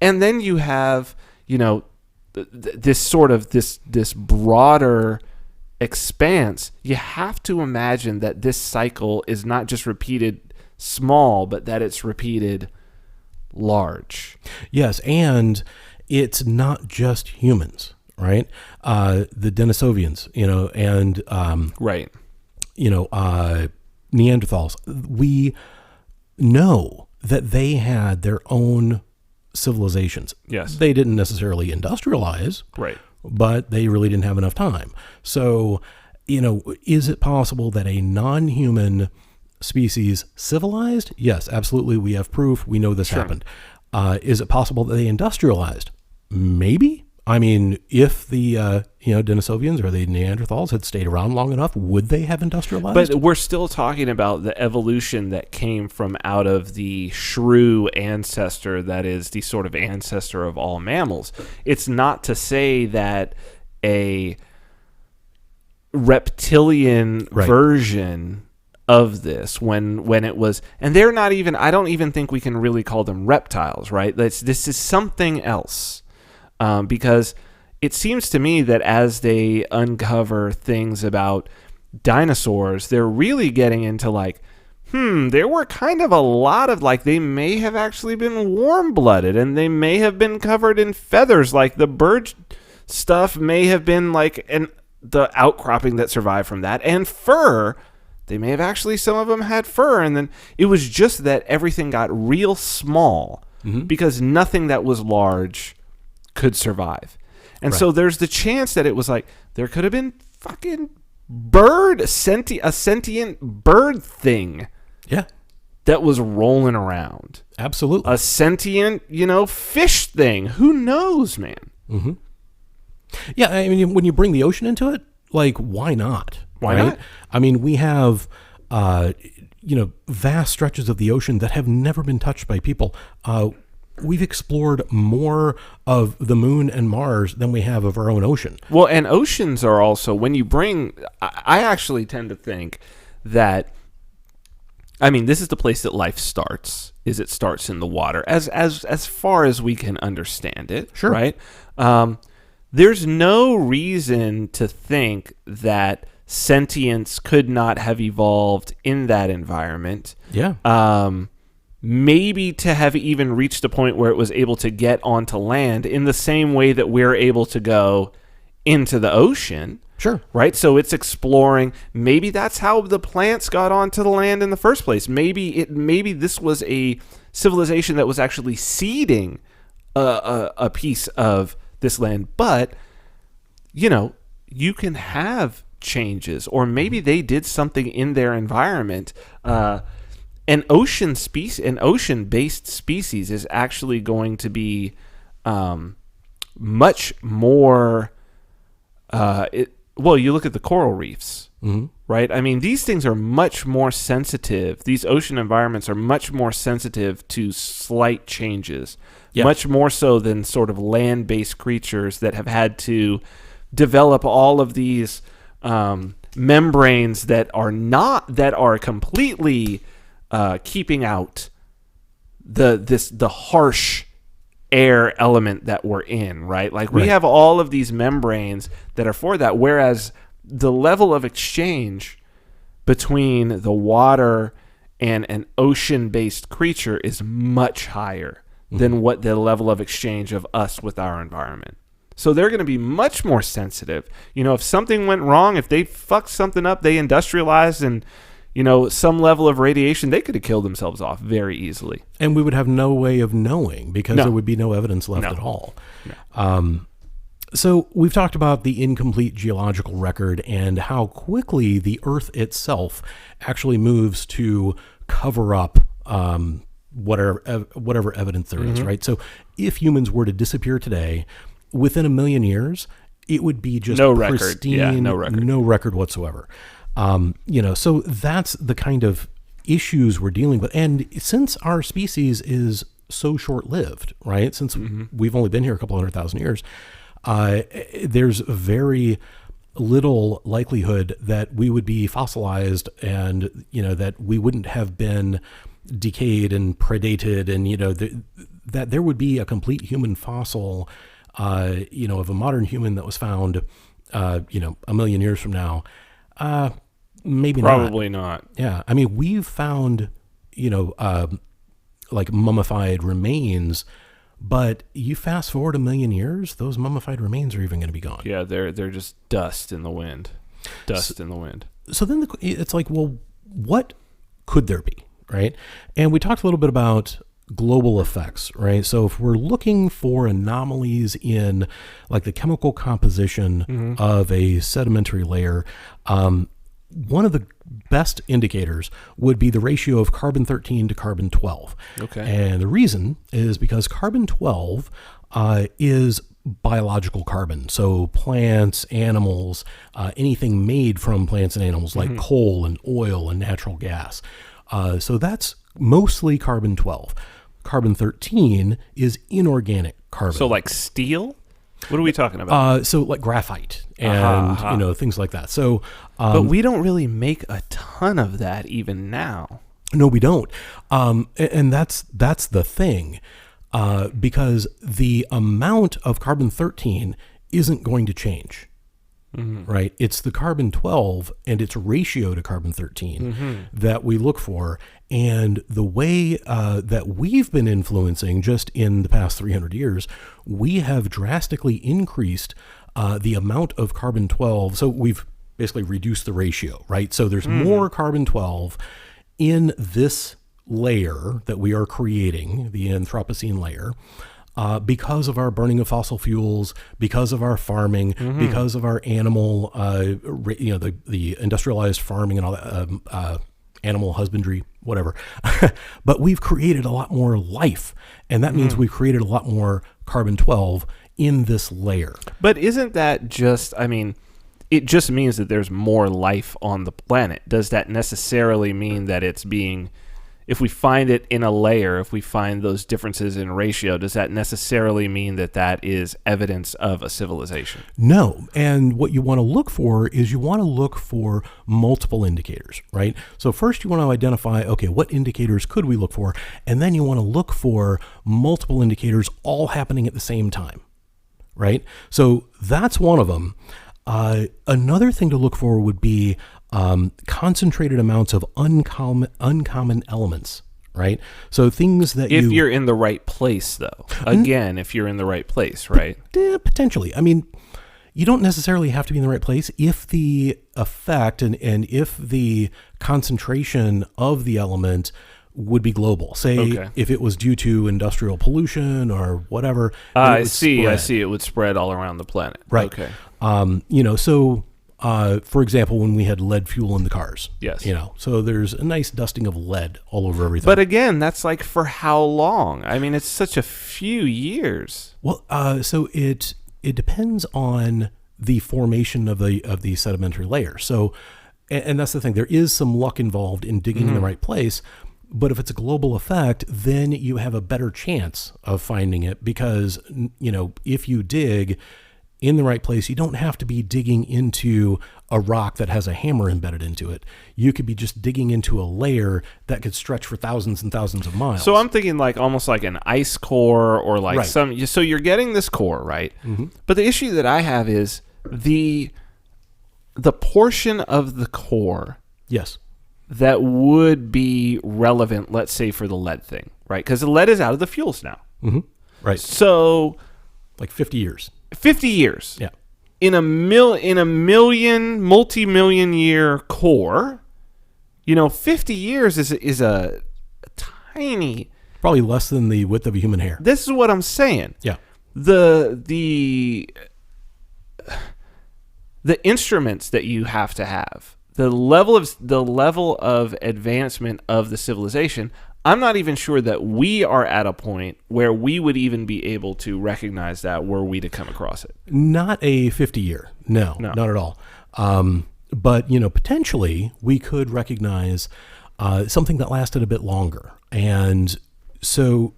And then you have, this sort of this broader expanse. You have to imagine that this cycle is not just repeated small, but that it's repeated large. Yes, and it's not just humans, right? The Denisovians, and right, Neanderthals. We know that they had their own civilizations. Yes, they didn't necessarily industrialize, right, but they really didn't have enough time. So, is it possible that a non-human species civilized? Yes, absolutely. We have proof. We know this happened. Is it possible that they industrialized? Maybe. I mean, if the Denisovians or the Neanderthals had stayed around long enough, would they have industrialized? But we're still talking about the evolution that came from out of the shrew ancestor that is the sort of ancestor of all mammals. It's not to say that a reptilian version of this when it was, and they're not even, I don't even think we can really call them reptiles, right? This is something else. Because it seems to me that as they uncover things about dinosaurs, they're really getting into like, there were kind of a lot of like, they may have actually been warm-blooded and they may have been covered in feathers. Like the bird stuff may have been like the outcropping that survived from that, and fur. They may have actually, some of them had fur, and then it was just that everything got real small because nothing that was large could survive. And so there's the chance that it was like there could have been fucking a sentient bird thing that was rolling around. Absolutely. A sentient, fish thing. Who knows, man? Yeah, I mean, when you bring the ocean into it, like, why not? Why not? I mean, we have vast stretches of the ocean that have never been touched by people. We've explored more of the moon and Mars than we have of our own ocean. Well, and oceans are also, when you bring, I actually tend to think that, I mean, this is the place that life starts, is it starts in the water, as far as we can understand it, sure. Right? There's no reason to think that sentience could not have evolved in that environment. Yeah. Maybe to have even reached a point where it was able to get onto land in the same way that we're able to go into the ocean. Sure. Right? So it's exploring. Maybe that's how the plants got onto the land in the first place. Maybe this was a civilization that was actually seeding a piece of this land. But, you can have changes, or maybe they did something in their environment. An ocean-based species is actually going to be much more. You look at the coral reefs, right? I mean, these things are much more sensitive. These ocean environments are much more sensitive to slight changes, much more so than sort of land-based creatures that have had to develop all of these membranes that are completely keeping out the harsh air element that we're in, right? Like we have all of these membranes that are for that, whereas the level of exchange between the water and an ocean-based creature is much higher than what the level of exchange of us with our environment. So they're going to be much more sensitive. If something went wrong, if they fucked something up, they industrialized and some level of radiation, they could have killed themselves off very easily. And we would have no way of knowing because there would be no evidence left at all. No. So we've talked about the incomplete geological record and how quickly the Earth itself actually moves to cover up whatever evidence there is, right? So if humans were to disappear today, within 1 million years, it would be just pristine, no record. No record whatsoever. So that's the kind of issues we're dealing with. And since our species is so short-lived, right? Since we've only been here a couple 100,000 years, there's very little likelihood that we would be fossilized and, that we wouldn't have been decayed and predated and, that there would be a complete human fossil, of a modern human that was found, 1 million years from now. Maybe Probably not. Yeah. I mean, we've found, like mummified remains, but you fast forward 1 million years, those mummified remains are even going to be gone. Yeah, they're just dust in the wind. In the wind. So then it's like, well, what could there be, right? And we talked a little bit about global effects, right? So if we're looking for anomalies in like the chemical composition of a sedimentary layer, one of the best indicators would be the ratio of carbon-13 to carbon-12. Okay. And the reason is because carbon-12 is biological carbon. So plants, animals, anything made from plants and animals like coal and oil and natural gas. So that's mostly carbon-12. Carbon-13 is inorganic carbon. So like steel? What are we talking about? So like graphite and things like that. So, but we don't really make a ton of that even now. No, we don't. And that's the thing, because the amount of carbon-13 isn't going to change. Right? It's the carbon-12 and its ratio to carbon-13 that we look for. And the way that we've been influencing just in the past 300 years, we have drastically increased the amount of carbon-12. So we've basically reduced the ratio, right? So there's more carbon-12 in this layer that we are creating, the Anthropocene layer, because of our burning of fossil fuels, because of our farming, because of our animal, the industrialized farming and all that, animal husbandry, whatever. But we've created a lot more life, and that means we've created a lot more carbon-12 in this layer. But isn't that just, it just means that there's more life on the planet. Does that necessarily mean that it's being... If we find it in a layer, if we find those differences in ratio, does that necessarily mean that that is evidence of a civilization? No. And what you want to look for is you want to look for multiple indicators, right? So first you want to identify, okay, what indicators could we look for? And then you want to look for multiple indicators all happening at the same time, right? So that's one of them. Another thing to look for would be concentrated amounts of uncommon elements, right? So things that if you're in the right place, though. Again, if you're in the right place, right? Potentially. You don't necessarily have to be in the right place if the effect and if the concentration of the element would be global. Say if it was due to industrial pollution or whatever. I see. It would spread all around the planet. Right. Okay. For example, when we had lead fuel in the cars. Yes. So there's a nice dusting of lead all over everything. But again, that's like for how long? It's such a few years. Well, so it depends on the formation of the sedimentary layer. So, and that's the thing. There is some luck involved in digging in the right place. But if it's a global effect, then you have a better chance of finding it because, if you dig in the right place, you don't have to be digging into a rock that has a hammer embedded into it. You could be just digging into a layer that could stretch for thousands and thousands of miles. So I'm thinking like almost like an ice core or like so you're getting this core, right? But the issue that I have is the portion of the core. Yes. That would be relevant, let's say, for the lead thing, right? Because the lead is out of the fuels now. Right. So... Like 50 years. 50 years. Yeah. In a multi-million year core, 50 years is a tiny... Probably less than the width of a human hair. This is what I'm saying. Yeah. The instruments that you have to have, the level of advancement of the civilization, I'm not even sure that we are at a point where we would even be able to recognize that were we to come across it. Not a 50-year. No, not at all. But, potentially we could recognize something that lasted a bit longer. And so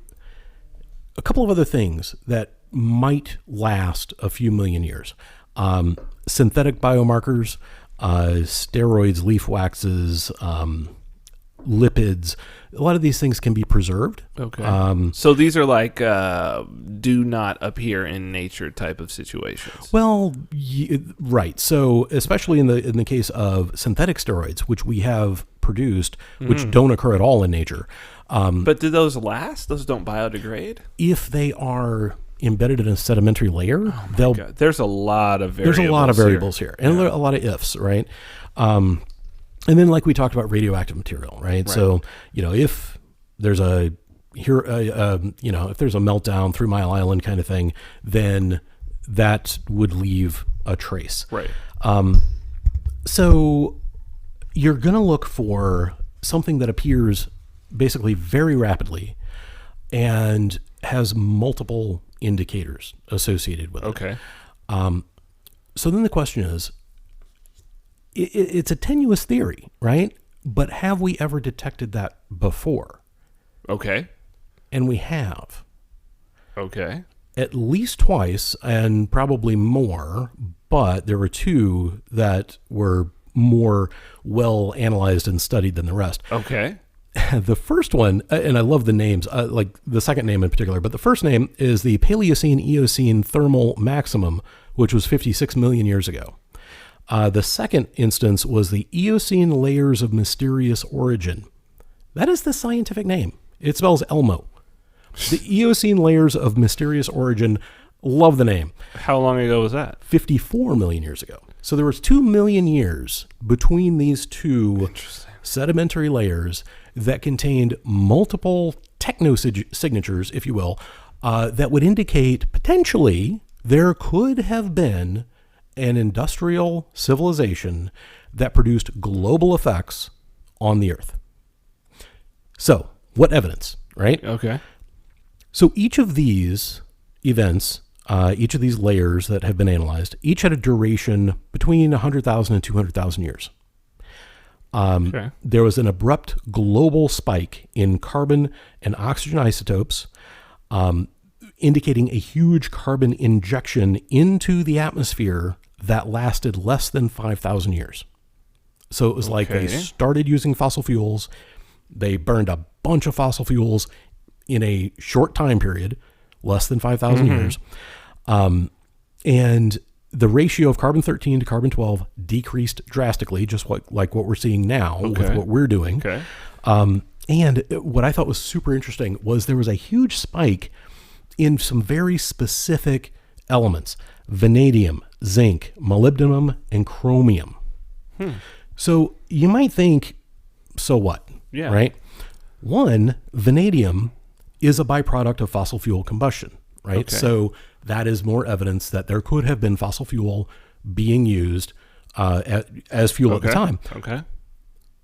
a couple of other things that might last a few million years. Synthetic biomarkers, steroids, leaf waxes, lipids. A lot of these things can be preserved. Okay. So these are like do not appear in nature type of situations. Well, right. So especially in the case of synthetic steroids, which we have produced, which don't occur at all in nature. But do those last? Those don't biodegrade? If they are embedded in a sedimentary layer, there's a lot of variables here. And a lot of ifs, right? And then, like we talked about, radioactive material, right? So, if there's if there's a meltdown, 3 Mile Island kind of thing, then that would leave a trace, right? So you're going to look for something that appears basically very rapidly and has multiple indicators associated with it. Okay. So then the question is, it's a tenuous theory, right? But have we ever detected that before? Okay. And we have. Okay. At least twice, and probably more, but there were two that were more well analyzed and studied than the rest. Okay. The first one, and I love the names, like the second name in particular, but the first name is the Paleocene-Eocene thermal maximum, which was 56 million years ago. The second instance was the Eocene layers of mysterious origin. That is the scientific name. It spells Elmo. The Eocene layers of mysterious origin. Love the name. How long ago was that? 54 million years ago. So there was 2 million years between these two sedimentary layers that contained multiple technosignatures, if you will, that would indicate potentially there could have been an industrial civilization that produced global effects on the Earth. So, what evidence, right? Okay. So each of these events, each of these layers that have been analyzed, each had a duration between 100,000 and 200,000 years. Okay. There was an abrupt global spike in carbon and oxygen isotopes, indicating a huge carbon injection into the atmosphere that lasted less than 5,000 years. So it was like they started using fossil fuels, they burned a bunch of fossil fuels in a short time period, less than 5,000 years, and the ratio of carbon-13 to carbon-12 decreased drastically, just like what we're seeing now with what we're doing. Okay. And what I thought was super interesting was there was a huge spike in some very specific elements: vanadium, zinc, molybdenum, and chromium. So you might think, so what? Yeah. Right? One, vanadium is a byproduct of fossil fuel combustion, right? Okay. So that is more evidence that there could have been fossil fuel being used as fuel at the time. Okay.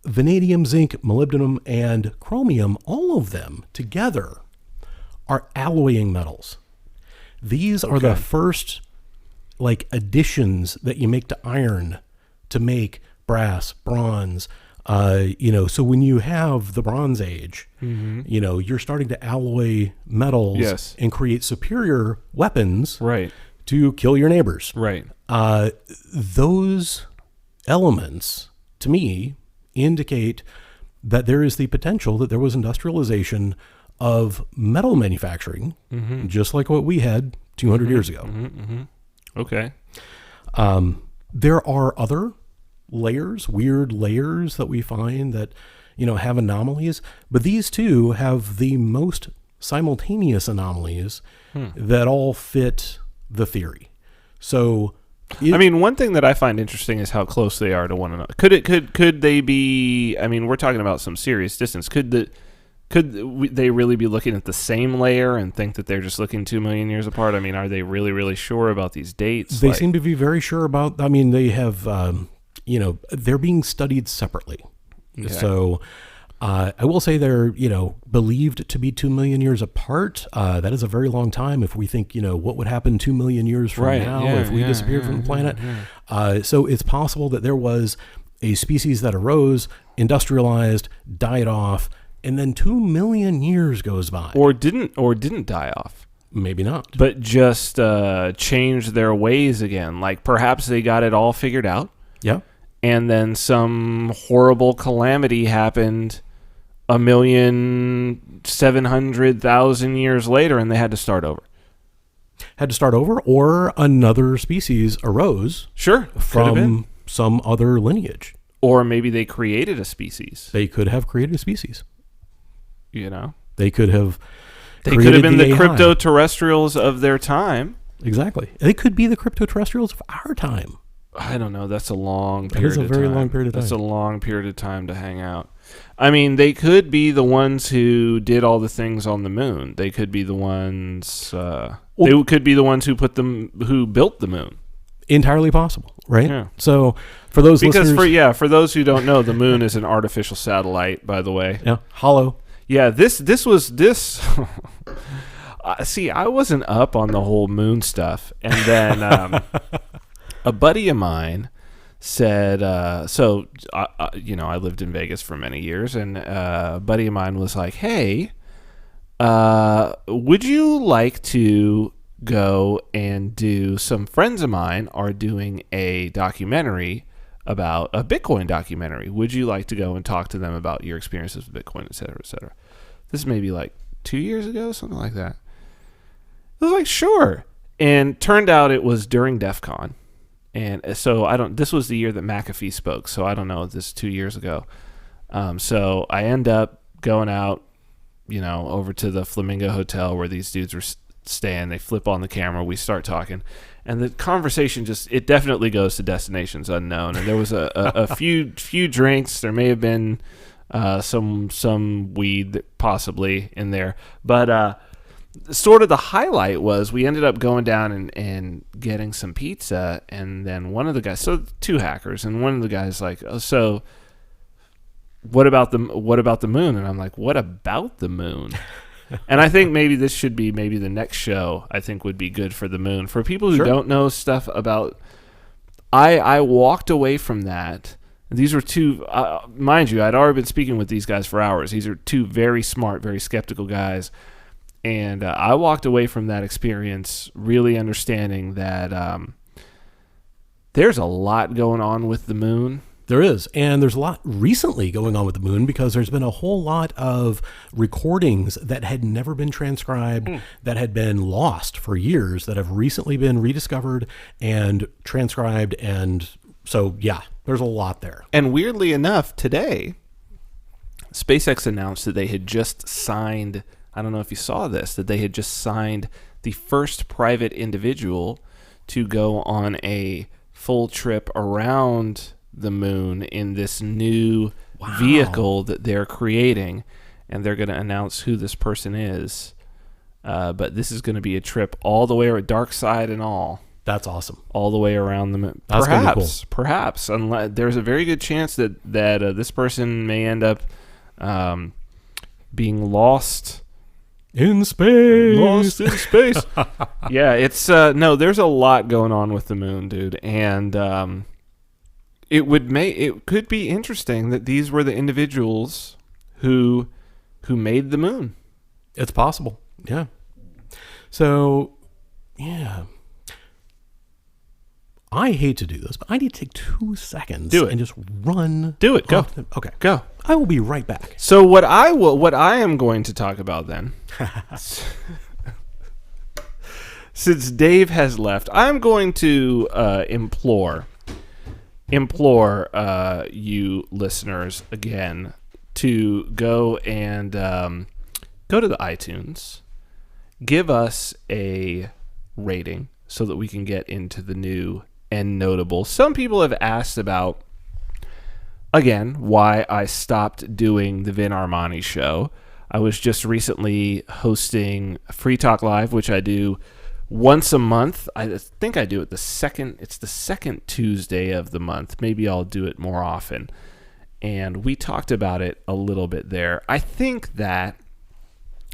Vanadium, zinc, molybdenum, and chromium, all of them together are alloying metals. These are the first additions that you make to iron to make brass, bronze. So when you have the Bronze Age, you're starting to alloy metals and create superior weapons to kill your neighbors. Right. Those elements, to me, indicate that there is the potential that there was industrialization of metal manufacturing, just like what we had 200 years ago. Okay. There are other weird layers that we find that, have anomalies, but these two have the most simultaneous anomalies that all fit the theory. So, one thing that I find interesting is how close they are to one another. Could they be? We're talking about some serious distance. Could they really be looking at the same layer and think that they're just looking 2 million years apart? Are they really, really sure about these dates? They seem to be very sure about. They have. They're being studied separately. Okay. So I will say they're, believed to be 2 million years apart. That is a very long time if we think, what would happen 2 million years from now if we disappeared from the planet. So it's possible that there was a species that arose, industrialized, died off, and then 2 million years goes by. Or didn't die off. Maybe not. But just changed their ways again. Like perhaps they got it all figured out. Yeah. And then some horrible calamity happened 1,700,000 years later, and they had to start over. Or another species arose. Sure. From some other lineage. Or maybe they created a species. They could have created a species. They could have. They could have been the crypto-terrestrials of their time. Exactly. They could be the crypto-terrestrials of our time. I don't know. That's a long period of time. That is a very long period of time. That's a long period of time to hang out. They could be the ones who did all the things on the moon. They could be the ones. They could be the ones who built the moon. Entirely possible, right? Yeah. So for those listeners, for those who don't know, the moon is an artificial satellite, by the way. yeah, hollow. Yeah, this. See, I wasn't up on the whole moon stuff, and then a buddy of mine said, I lived in Vegas for many years, and a buddy of mine was like, "Hey, would you like to go and do?" Some friends of mine are doing a documentary about a Bitcoin documentary. Would you like to go and talk to them about your experiences with Bitcoin, et cetera, et cetera? This may be like 2 years ago, something like that. I was like, sure. And turned out it was during DEF CON. And so this was the year that McAfee spoke. So I don't know, this 2 years ago. So I end up going out, over to the Flamingo Hotel where these dudes were staying. They flip on the camera. We start talking. And the conversation it definitely goes to destinations unknown. And there was a few drinks. There may have been some weed possibly in there. But sort of the highlight was we ended up going down and getting some pizza. And then one of the guys, so two hackers, and one of the guys like, "Oh, so what about the moon?" And I'm like, "What about the moon?" And I think maybe this should be the next show. I think would be good for the moon. For people who don't know stuff about, I walked away from that. These were two, mind you, I'd already been speaking with these guys for hours. These are two very smart, very skeptical guys. And I walked away from that experience really understanding that there's a lot going on with the moon. There is, and there's a lot recently going on with the moon because there's been a whole lot of recordings that had never been transcribed, that had been lost for years, that have recently been rediscovered and transcribed. And so, yeah, there's a lot there. And weirdly enough, today, SpaceX announced that they had just signed, I don't know if you saw this, that they had just signed the first private individual to go on a full trip around the moon in this new vehicle that they're creating, and they're going to announce who this person is. But this is going to be a trip all the way around, dark side and all. That's awesome. All the way around the moon. That's Perhaps. Unless, there's a very good chance that this person may end up being lost in space. Lost in space. Yeah, it's no. There's a lot going on with the moon, dude, and it could be interesting that these were the individuals who made the moon. It's possible. Yeah. So, yeah. I hate to do this, but I need to take 2 seconds. Do it. And just run. Do it. Go. Okay. Go. I will be right back. So what I am going to talk about then, since Dave has left, I'm going to implore you listeners again to go and go to the iTunes, give us a rating so that we can get into the new and notable. Some people have asked about, again, why I stopped doing the Vin Armani show. I was just recently hosting Free Talk Live, which I do once a month. I think I do it the second Tuesday of the month. Maybe I'll do it more often. And we talked about it a little bit there. I think that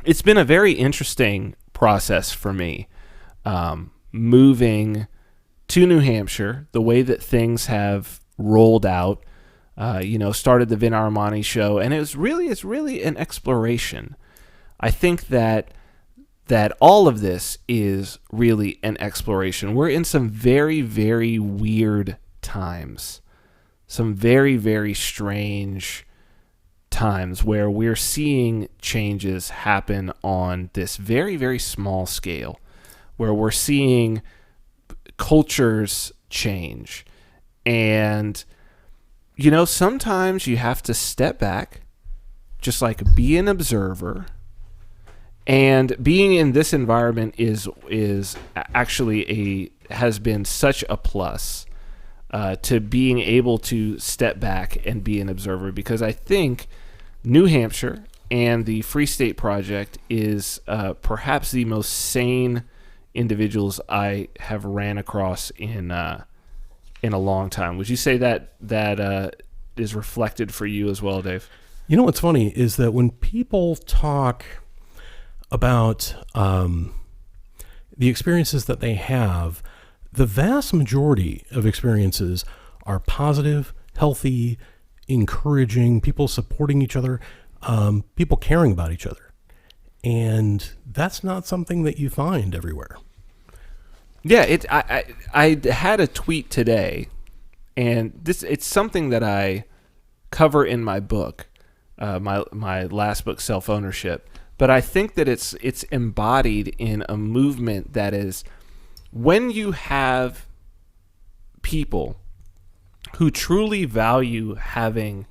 it's been a very interesting process for me, moving to New Hampshire, the way that things have rolled out. Started the Vin Armani show, and it's really an exploration. I think that all of this is really an exploration. We're in some very, very weird times, some very, very strange times where we're seeing changes happen on this very, very small scale, where we're seeing cultures change. And sometimes you have to step back, just like be an observer. And being in this environment is actually has been such a plus to being able to step back and be an observer, because I think New Hampshire and the Free State Project is perhaps the most sane individuals I have ran across in a long time. Would you say that is reflected for you as well, Dave? You know what's funny is that when people talk about the experiences that they have, the vast majority of experiences are positive, healthy, encouraging, people supporting each other, people caring about each other. And that's not something that you find everywhere. Yeah, I had a tweet today, and it's something that I cover in my book, my last book, Self-Ownership. But I think that it's embodied in a movement that is, when you have people who truly value having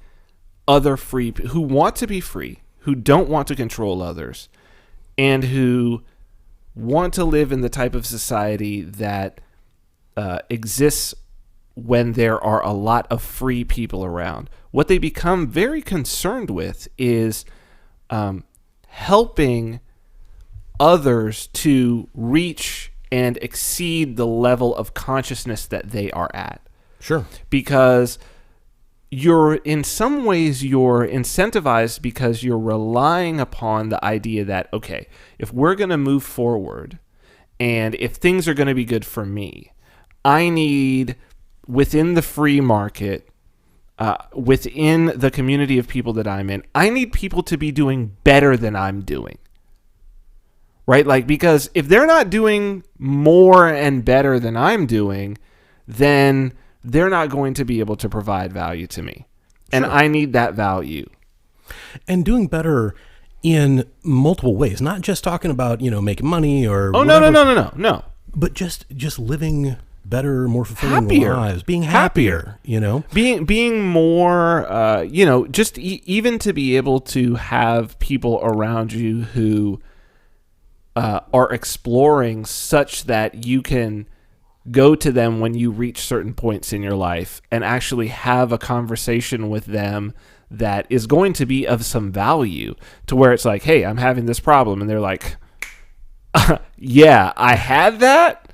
other free, who want to be free, who don't want to control others, and who want to live in the type of society that exists when there are a lot of free people around. What they become very concerned with is helping others to reach and exceed the level of consciousness that they are at. Sure. Because in some ways you're incentivized because you're relying upon the idea that, okay, if we're going to move forward and if things are going to be good for me, I need, within the free market, within the community of people that I'm in, I need people to be doing better than I'm doing. Right? Like, because if they're not doing more and better than I'm doing, then they're not going to be able to provide value to me. And Sure. I need that value. And doing better in multiple ways, not just talking about, making money or Oh, whatever, no. but just living better, more fulfilling Happier. lives, being happier, Being more, just even to be able to have people around you who are exploring such that you can go to them when you reach certain points in your life and actually have a conversation with them that is going to be of some value, to where it's like, hey, I'm having this problem. And they're like, yeah, I had that,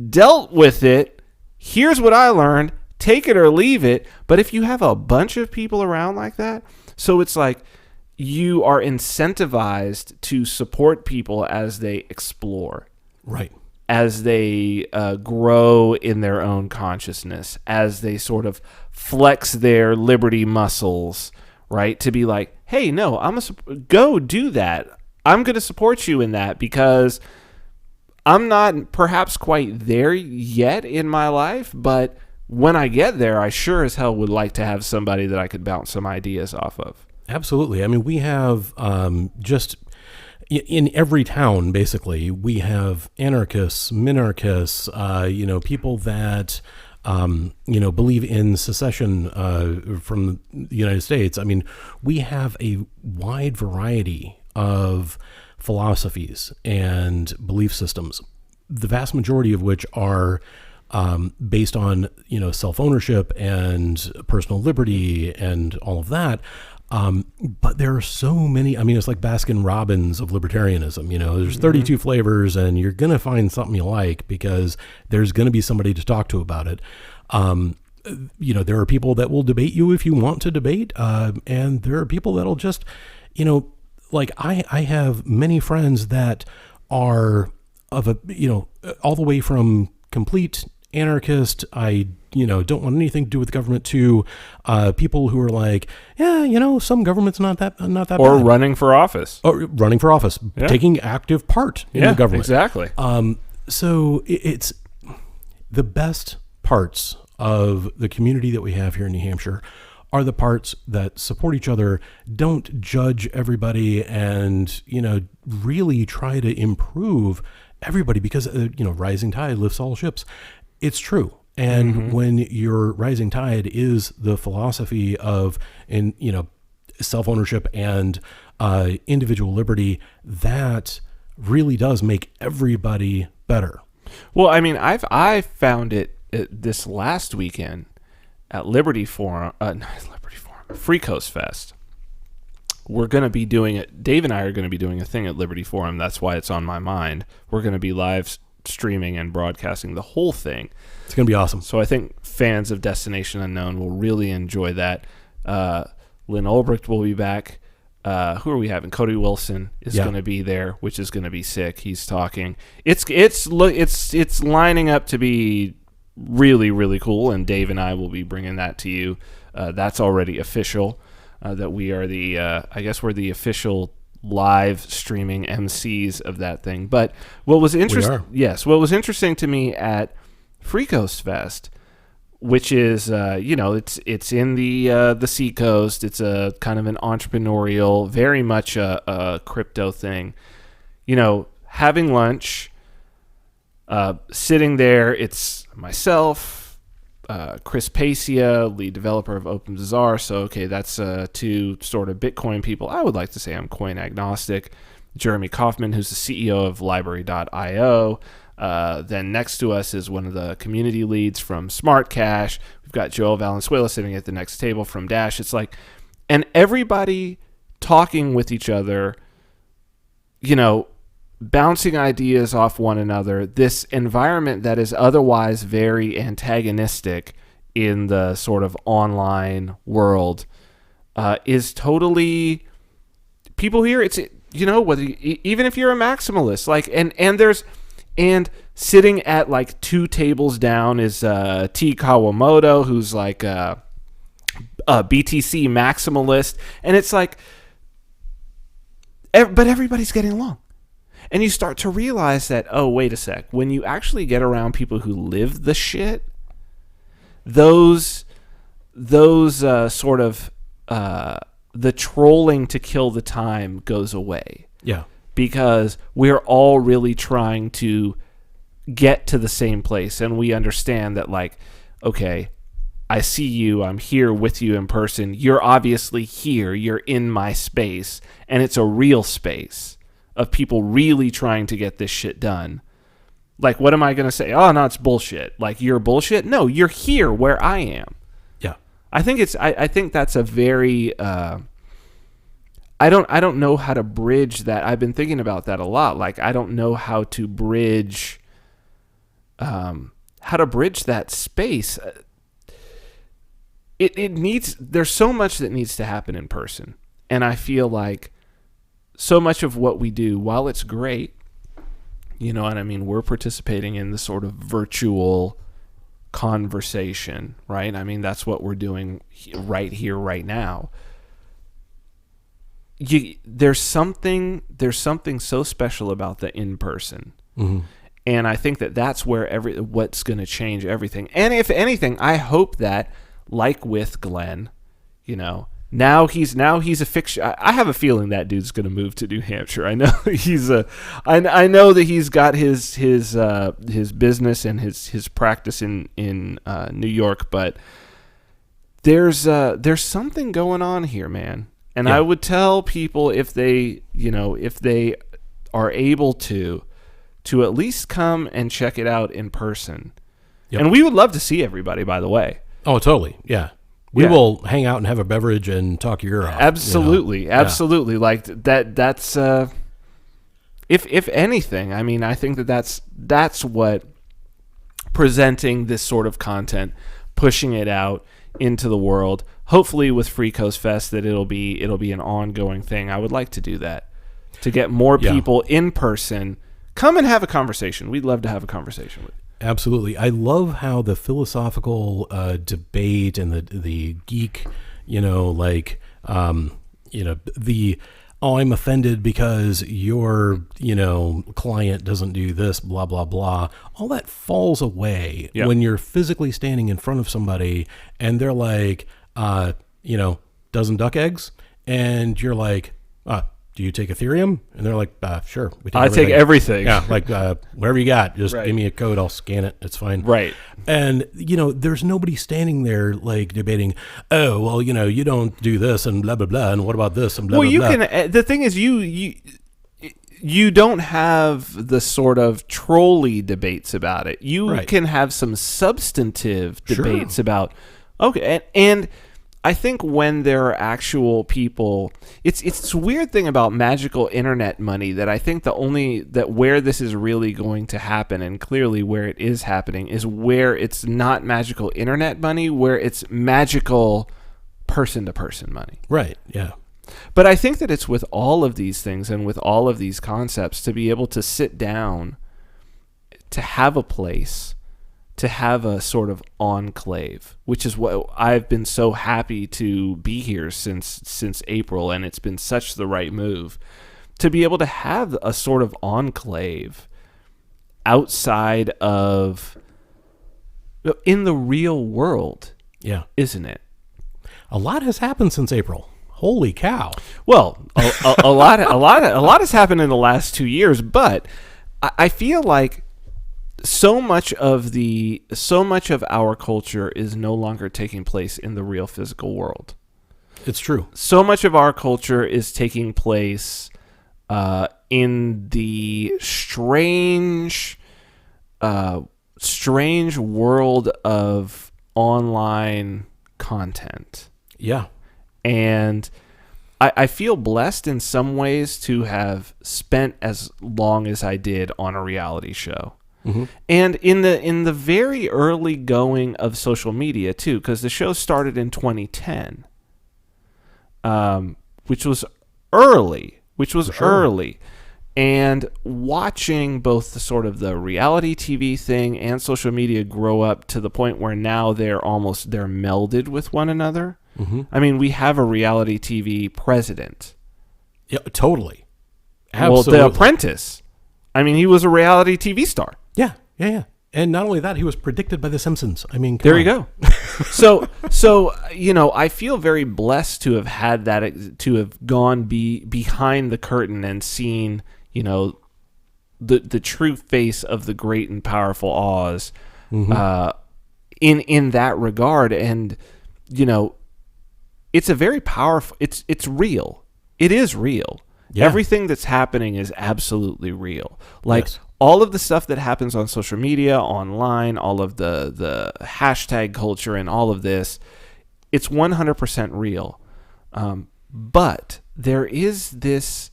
dealt with it. Here's what I learned. Take it or leave it. But if you have a bunch of people around like that, so it's like you are incentivized to support people as they explore. Right. As they grow in their own consciousness, as they sort of flex their liberty muscles, right? To be like, hey, no, go do that. I'm going to support you in that because I'm not perhaps quite there yet in my life, but when I get there, I sure as hell would like to have somebody that I could bounce some ideas off of. Absolutely. I mean, we have just in every town, basically, we have anarchists, minarchists, people that, believe in secession from the United States. I mean, we have a wide variety of philosophies and belief systems, the vast majority of which are based on, self-ownership and personal liberty and all of that. But there are so many, it's like Baskin Robbins of libertarianism, there's 32 flavors and you're going to find something you like because there's going to be somebody to talk to about it. There are people that will debate you if you want to debate. And there are people that'll just, like I have many friends that are of all the way from complete anarchist, I don't want anything to do with government, to people who are like, yeah, some government's not that or bad. running for office, yeah. Taking active part in the government. Exactly. So it's the best parts of the community that we have here in New Hampshire are the parts that support each other, don't judge everybody, and really try to improve everybody, because rising tide lifts all ships. It's true. And when your rising tide is the philosophy of, self-ownership and individual liberty, that really does make everybody better. Well, I found it this last weekend at Liberty Forum, Free Coast Fest. We're going to be doing it. Dave and I are going to be doing a thing at Liberty Forum. That's why it's on my mind. We're going to be live streaming and broadcasting the whole thing. It's going to be awesome. So I think fans of Destination Unknown will really enjoy that. Lynn Ulbricht will be back. Who are we having? Cody Wilson is going to be there, which is going to be sick. He's talking. It's lining up to be really, really cool, and Dave and I will be bringing that to you. That's already official. That we are I guess we're the official live streaming MCs of that thing. But what was interesting? Yes, what was interesting to me at Free Coast Fest, which is it's in the Seacoast. It's a kind of an entrepreneurial, very much a crypto thing. Having lunch, sitting there. It's myself, Chris Pacia, lead developer of OpenBazaar. So okay, that's two sort of Bitcoin people. I would like to say I'm coin agnostic. Jeremy Kaufman, who's the CEO of Library.io. Then next to us is one of the community leads from Smart Cash. We've got Joel Valenzuela sitting at the next table from Dash. It's like, and everybody talking with each other, bouncing ideas off one another. This environment that is otherwise very antagonistic in the sort of online world is totally, people here, it's, whether even if you're a maximalist, like, and sitting at like two tables down is T. Kawamoto, who's like a BTC maximalist. And it's like, but everybody's getting along. And you start to realize that, oh, wait a sec. When you actually get around people who live the shit, those sort of the trolling to kill the time goes away. Yeah. Because we're all really trying to get to the same place, and we understand that, like, okay, I see you, I'm here with you in person, you're obviously here, you're in my space, and it's a real space of people really trying to get this shit done. Like, what am I going to say? Oh, no, it's bullshit. Like, you're bullshit? No, you're here where I am. Yeah. I think that's a very... I don't know how to bridge that. I've been thinking about that a lot. Like, I don't know how to bridge that space. There's so much that needs to happen in person. And I feel like so much of what we do, while it's great, and I mean, we're participating in the sort of virtual conversation, right? I mean, that's what we're doing right here, right now. There's something so special about the in-person. Mm-hmm. And I think that's where what's going to change everything. And if anything, I hope that, like with Glenn, now he's a fixture. I have a feeling that dude's going to move to New Hampshire. I know I know that he's got his business and his practice in New York, but there's something going on here, man. And I would tell people, if they are able to at least come and check it out in person. Yep. And we would love to see everybody, by the way. Oh, totally. Yeah. We will hang out and have a beverage and talk your ear off. Absolutely. Absolutely. Yeah. Like that's if anything, I mean, I think that's what presenting this sort of content, pushing it out into the world, hopefully with Free Coast Fest, that it'll be an ongoing thing. I would like to do that, to get more people in person. Come and have a conversation. We'd love to have a conversation with you. Absolutely. I love how the philosophical debate and the geek, I'm offended because your, client doesn't do this, blah, blah, blah. All that falls away when you're physically standing in front of somebody and they're like, dozen duck eggs. And you're like, do you take Ethereum? And they're like, sure. I take everything. Yeah, like whatever you got. Just give me a code. I'll scan it. It's fine. Right. And, there's nobody standing there like debating, oh, well, you don't do this and blah, blah, blah. And what about this and blah, blah, blah. Well, you can. The thing is, you don't have the sort of trolley debates about it. You can have some substantive debates about, okay. And I think when there are actual people, it's a weird thing about magical internet money that I think that where this is really going to happen, and clearly where it is happening, is where it's not magical internet money, where it's magical person-to-person money. Right, yeah. But I think that it's with all of these things and with all of these concepts to be able to sit down, to have a place, to have a sort of enclave, which is what I've been so happy to be here since April, and it's been such the right move to be able to have a sort of enclave outside of, in the real world. Yeah. Isn't it? A lot has happened since April. Holy cow. Well, a lot has happened in the last 2 years, but I feel like so much of our culture is no longer taking place in the real physical world. It's true. So much of our culture is taking place in the strange world of online content. Yeah. And I feel blessed in some ways to have spent as long as I did on a reality show. Mm-hmm. And in the very early going of social media too, because the show started in 2010, which was early. And watching both the sort of the reality TV thing and social media grow up to the point where now they're melded with one another. Mm-hmm. I mean, we have a reality TV president. Yeah, totally. Absolutely. Well, The Apprentice. I mean, he was a reality TV star. Yeah. And not only that, he was predicted by The Simpsons. I mean, there you go. So I feel very blessed to have had that, to have gone behind the curtain and seen, the true face of the great and powerful Oz, mm-hmm. In that regard. And, it's a very powerful, it's real. It is real. Yeah. Everything that's happening is absolutely real. Like, yes. All of the stuff that happens on social media, online, all of the hashtag culture and all of this, it's 100% real. But there is this,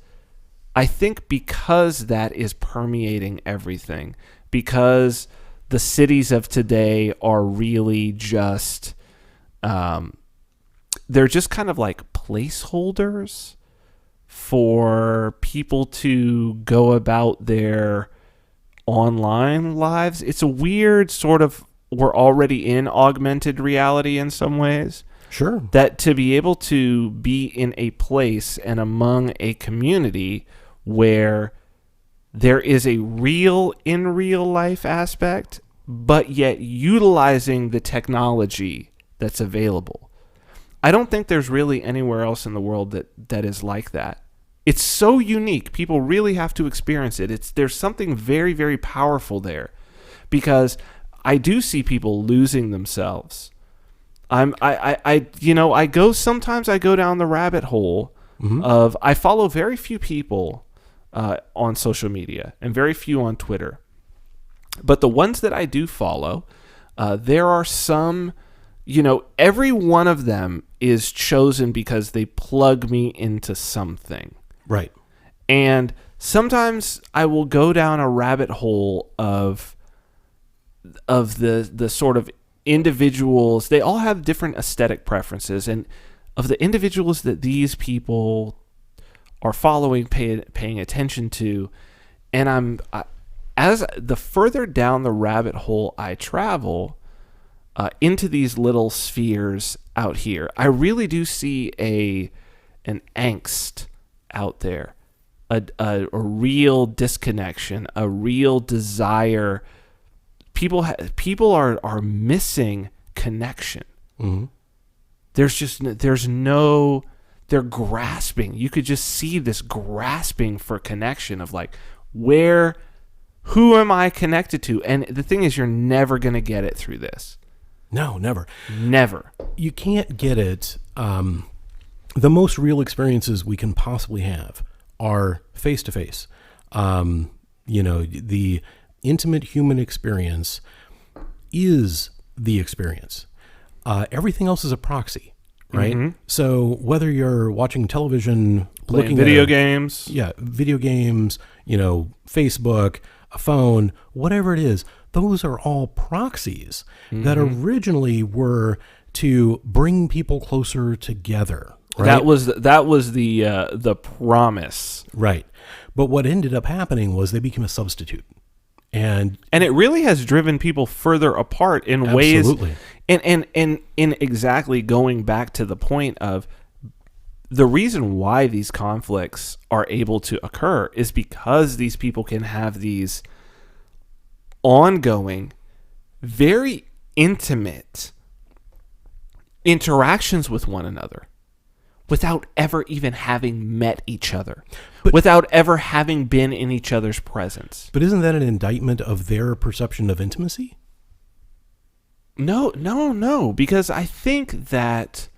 I think, because that is permeating everything, because the cities of today are really just, they're just kind of like placeholders for people to go about their online lives. It's a weird sort of, we're already in augmented reality in some ways. Sure. That to be able to be in a place and among a community where there is a real in real life aspect, but yet utilizing the technology that's available. I don't think there's really anywhere else in the world that is like that. It's so unique. People really have to experience it. There's something very, very powerful there, because I do see people losing themselves. Sometimes I go down the rabbit hole mm-hmm. of, I follow very few people on social media and very few on Twitter, but the ones that I do follow, there are some. Every one of them is chosen because they plug me into something. Right. And sometimes I will go down a rabbit hole of the sort of individuals. They all have different aesthetic preferences, and of the individuals that these people are following, paying attention to. And as the further down the rabbit hole I travel, into these little spheres out here, I really do see an angst out there, a real disconnection, a real desire. People are missing connection. Mm-hmm. They're grasping. You could just see this grasping for connection of like, who am I connected to? And the thing is, you're never going to get it through this. No, never. Never. You can't get it. The most real experiences we can possibly have are face-to-face. The intimate human experience is the experience. Everything else is a proxy, right? Mhm. So whether you're watching television, Playing looking video at games. video games, Facebook, a phone, whatever it is, those are all proxies that originally were to bring people closer together. Right? That was the promise. Right. But what ended up happening was they became a substitute. And it really has driven people further apart in ways. Absolutely. And in exactly going back to the point of the reason why these conflicts are able to occur is because these people can have these ongoing, very intimate interactions with one another without ever even having met each other, without ever having been in each other's presence. But isn't that an indictment of their perception of intimacy? No, because I think that,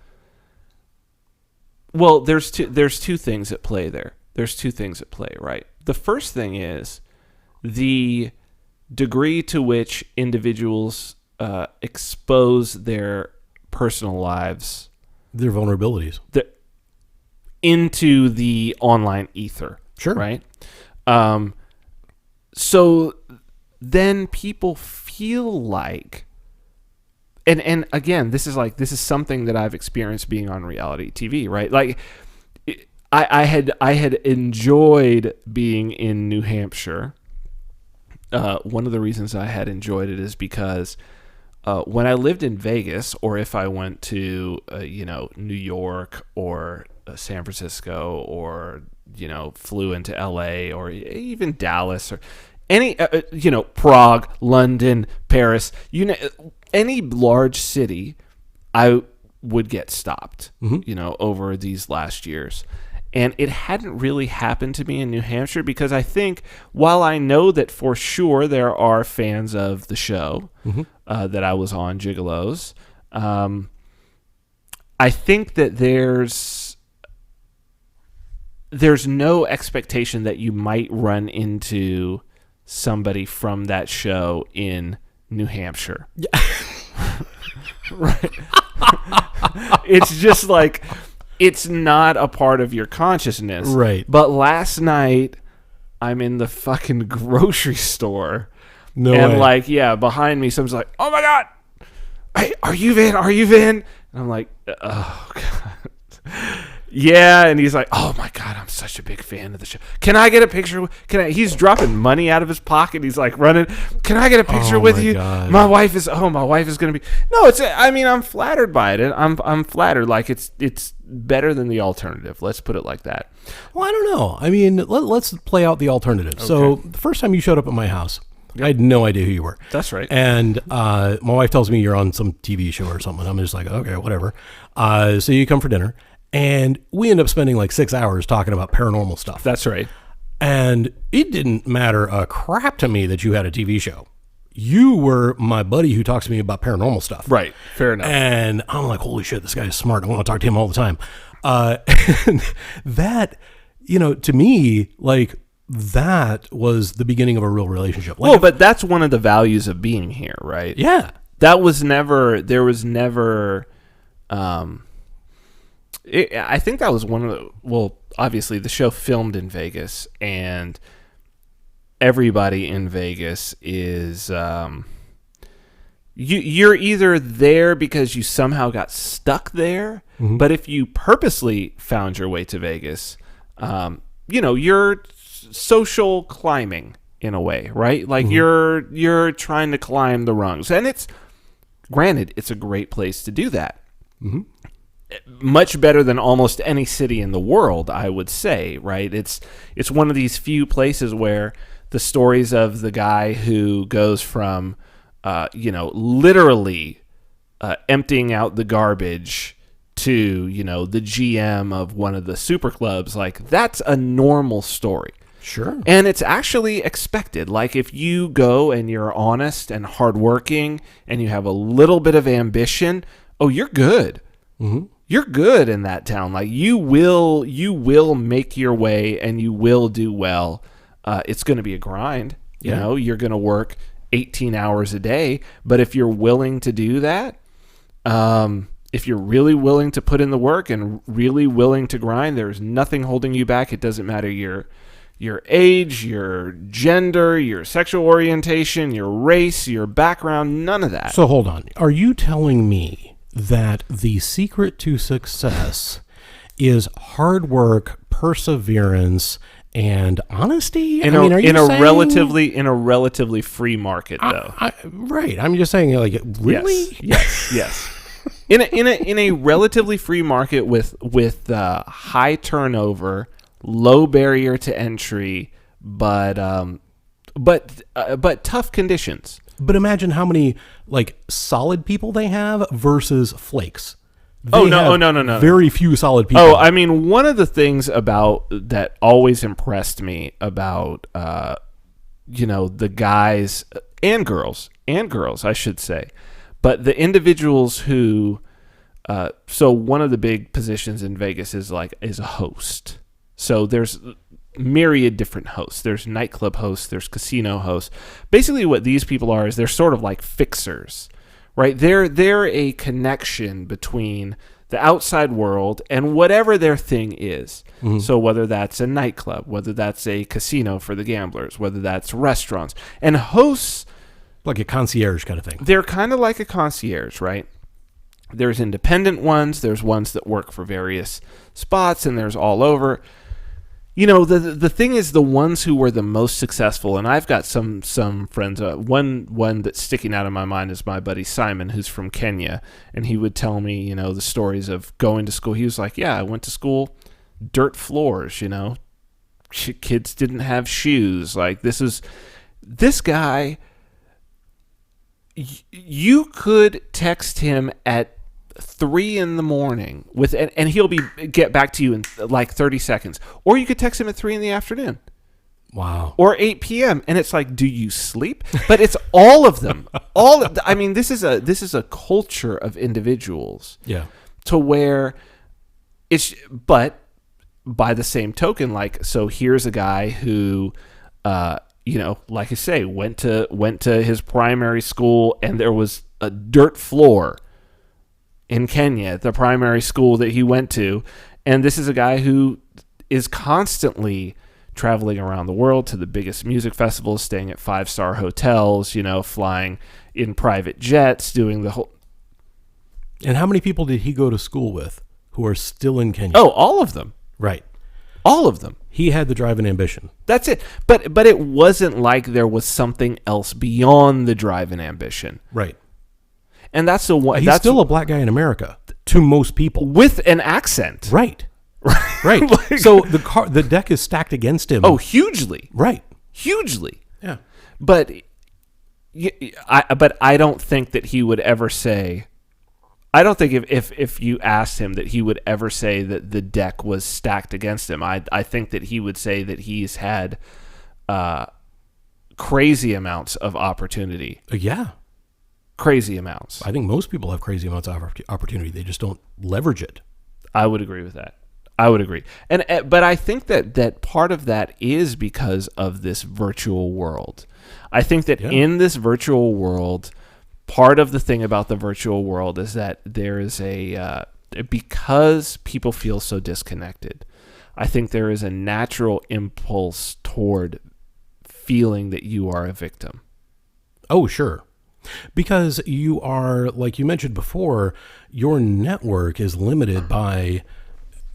well, there's two things at play there. There's two things at play, right? The first thing is the degree to which individuals expose their personal lives, Their vulnerabilities. into the online ether. Sure. Right? So then people feel like, and again, this is something that I've experienced being on reality TV, right? Like I had enjoyed being in New Hampshire. One of the reasons I had enjoyed it is because when I lived in Vegas, or if I went to New York or San Francisco, or flew into LA, or even Dallas, or any Prague, London, Paris, any large city, I would get stopped over these last years. And it hadn't really happened to me in New Hampshire because I think, while I know that for sure there are fans of the show that I was on, Gigolos, I think that there's no expectation that you might run into somebody from that show in New Hampshire. Right. It's just like, it's not a part of your consciousness. Right. But last night, I'm in the fucking grocery store. No and way. behind me, someone's like, "Oh my God, hey, are you Vin? Are you Vin?" And I'm like, "Oh God." Yeah, and he's like, "Oh my God, I'm such a big fan of the show. Can I get a picture? He's dropping money out of his pocket. He's like running. Can I get a picture with you? God. My wife is going to be." No, I'm flattered by it. I'm flattered. Like it's better than the alternative. Let's put it like that. Well, I don't know. I mean, let's play out the alternative. Okay. So the first time you showed up at my house, I had no idea who you were. That's right. And my wife tells me you're on some TV show or something. I'm just like, okay, whatever. So you come for dinner. And we end up spending like 6 hours talking about paranormal stuff. That's right. And it didn't matter a crap to me that you had a TV show. You were my buddy who talks to me about paranormal stuff. Right. Fair enough. And I'm like, holy shit, this guy is smart. I want to talk to him all the time. And that, to me, like, that was the beginning of a real relationship. Like, but that's one of the values of being here, right? Yeah. There was never, I think that was one of the, obviously the show filmed in Vegas, and everybody in Vegas is, you're either there because you somehow got stuck there, but if you purposely found your way to Vegas, you're social climbing in a way, right? Like you're trying to climb the rungs, and it's a great place to do that. Much better than almost any city in the world, I would say, right? It's one of these few places where the stories of the guy who goes from, literally emptying out the garbage to, the GM of one of the super clubs, like, that's a normal story. Sure. And it's actually expected. Like, if you go and you're honest and hardworking and you have a little bit of ambition, you're good. You're good in that town. Like, you will make your way and you will do well. It's going to be a grind. You know, you're going to work 18 hours a day, but if you're willing to do that, if you're really willing to put in the work and really willing to grind, there's nothing holding you back. It doesn't matter your age, your gender, your sexual orientation, your race, your background, none of that. So hold on. Are you telling me that the secret to success is hard work, perseverance, and honesty? In a relatively free market, though. Right. I'm just saying, like, really? Yes. In a relatively free market with high turnover, low barrier to entry, but tough conditions. But imagine how many like solid people they have versus flakes. No. Very few solid people. Oh, I mean, one of the things about that always impressed me about the guys and girls, I should say, but the individuals who so one of the big positions in Vegas is a host. So there's myriad different hosts. There's nightclub hosts, there's casino hosts. Basically what these people are is they're sort of like fixers, right? They're a connection between the outside world and whatever their thing is. Mm-hmm. So whether that's a nightclub, whether that's a casino for the gamblers, whether that's restaurants. And hosts, like a concierge kind of thing. They're kind of like a concierge, right? There's independent ones, there's ones that work for various spots, and there's all over. The thing is, the ones who were the most successful, and I've got some friends. One that's sticking out of my mind is my buddy Simon, who's from Kenya, and he would tell me, the stories of going to school. He was like, "Yeah, I went to school, dirt floors. Kids didn't have shoes. Like this guy. You could text him at 3 a.m. and he'll get back to you in like 30 seconds. Or you could text him at 3 p.m. Wow. Or 8 p.m. and it's like, do you sleep? But it's all of them. This is a culture of individuals. Yeah. To where but by the same token, so here's a guy who like I say, went to his primary school and there was a dirt floor in Kenya at the primary school that he went to. And this is a guy who is constantly traveling around the world to the biggest music festivals, staying at 5-star hotels, flying in private jets, doing the whole. And how many people did he go to school with who are still in Kenya? Oh, all of them. Right. All of them. He had the drive and ambition. That's it. But it wasn't like there was something else beyond the drive and ambition. Right. And that's the one. He's still a black guy in America to most people. With an accent. Right. Right. So the deck is stacked against him. Oh, hugely. Right. Hugely. Yeah. But I don't think that he would ever say. I don't think if you asked him that he would ever say that the deck was stacked against him. I think that he would say that he's had crazy amounts of opportunity. Yeah. Crazy amounts. I think most people have crazy amounts of opportunity. They just don't leverage it. I would agree with that. I would agree. But I think that part of that is because of this virtual world. I think that in this virtual world, part of the thing about the virtual world is that there is because people feel so disconnected, I think there is a natural impulse toward feeling that you are a victim. Oh, sure. Because you are, like you mentioned before, your network is limited by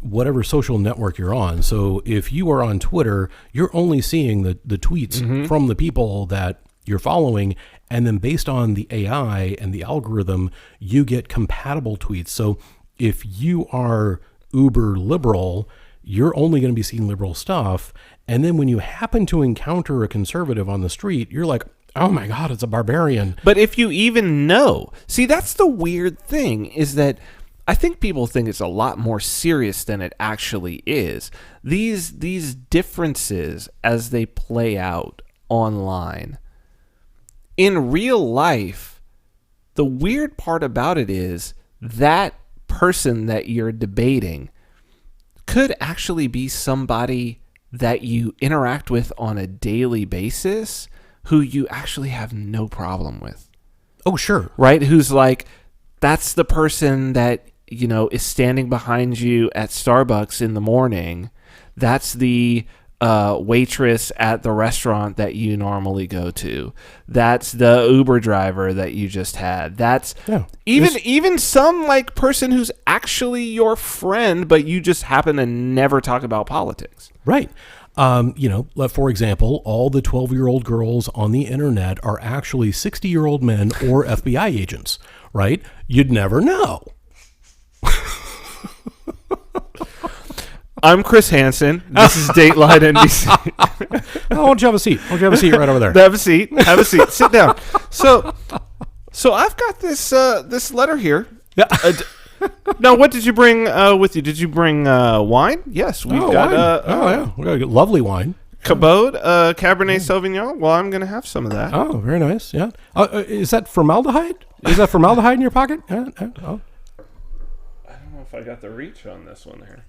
whatever social network you're on. So if you are on Twitter, you're only seeing the tweets from the people that you're following. And then based on the AI and the algorithm, you get compatible tweets. So if you are uber liberal, you're only going to be seeing liberal stuff. And then when you happen to encounter a conservative on the street, you're like, oh my God, it's a barbarian. But if you even know, see, that's the weird thing, is that I think people think it's a lot more serious than it actually is. These differences as they play out online. In real life, the weird part about it is that person that you're debating could actually be somebody that you interact with on a daily basis who you actually have no problem with. Oh, sure. Right? Who's like, That's the person that, is standing behind you at Starbucks in the morning. That's the waitress at the restaurant that you normally go to. That's the Uber driver that you just had. That's even some like person who's actually your friend, but you just happen to never talk about politics. Right. For example, all the 12-year-old girls on the internet are actually 60-year-old men or FBI agents, right? You'd never know. I'm Chris Hansen. This is Dateline NBC. Oh, why don't you have a seat? Why don't you have a seat right over there? Have a seat. Have a seat. Sit down. So I've got this letter here. Yeah. Now, what did you bring with you? Did you bring wine? Yes, we've got. Wine. We got lovely wine. Cabot, Cabernet Sauvignon. Well, I'm going to have some of that. Oh, very nice. Yeah. Is that formaldehyde? Is that formaldehyde in your pocket? Oh. I don't know if I got the reach on this one here.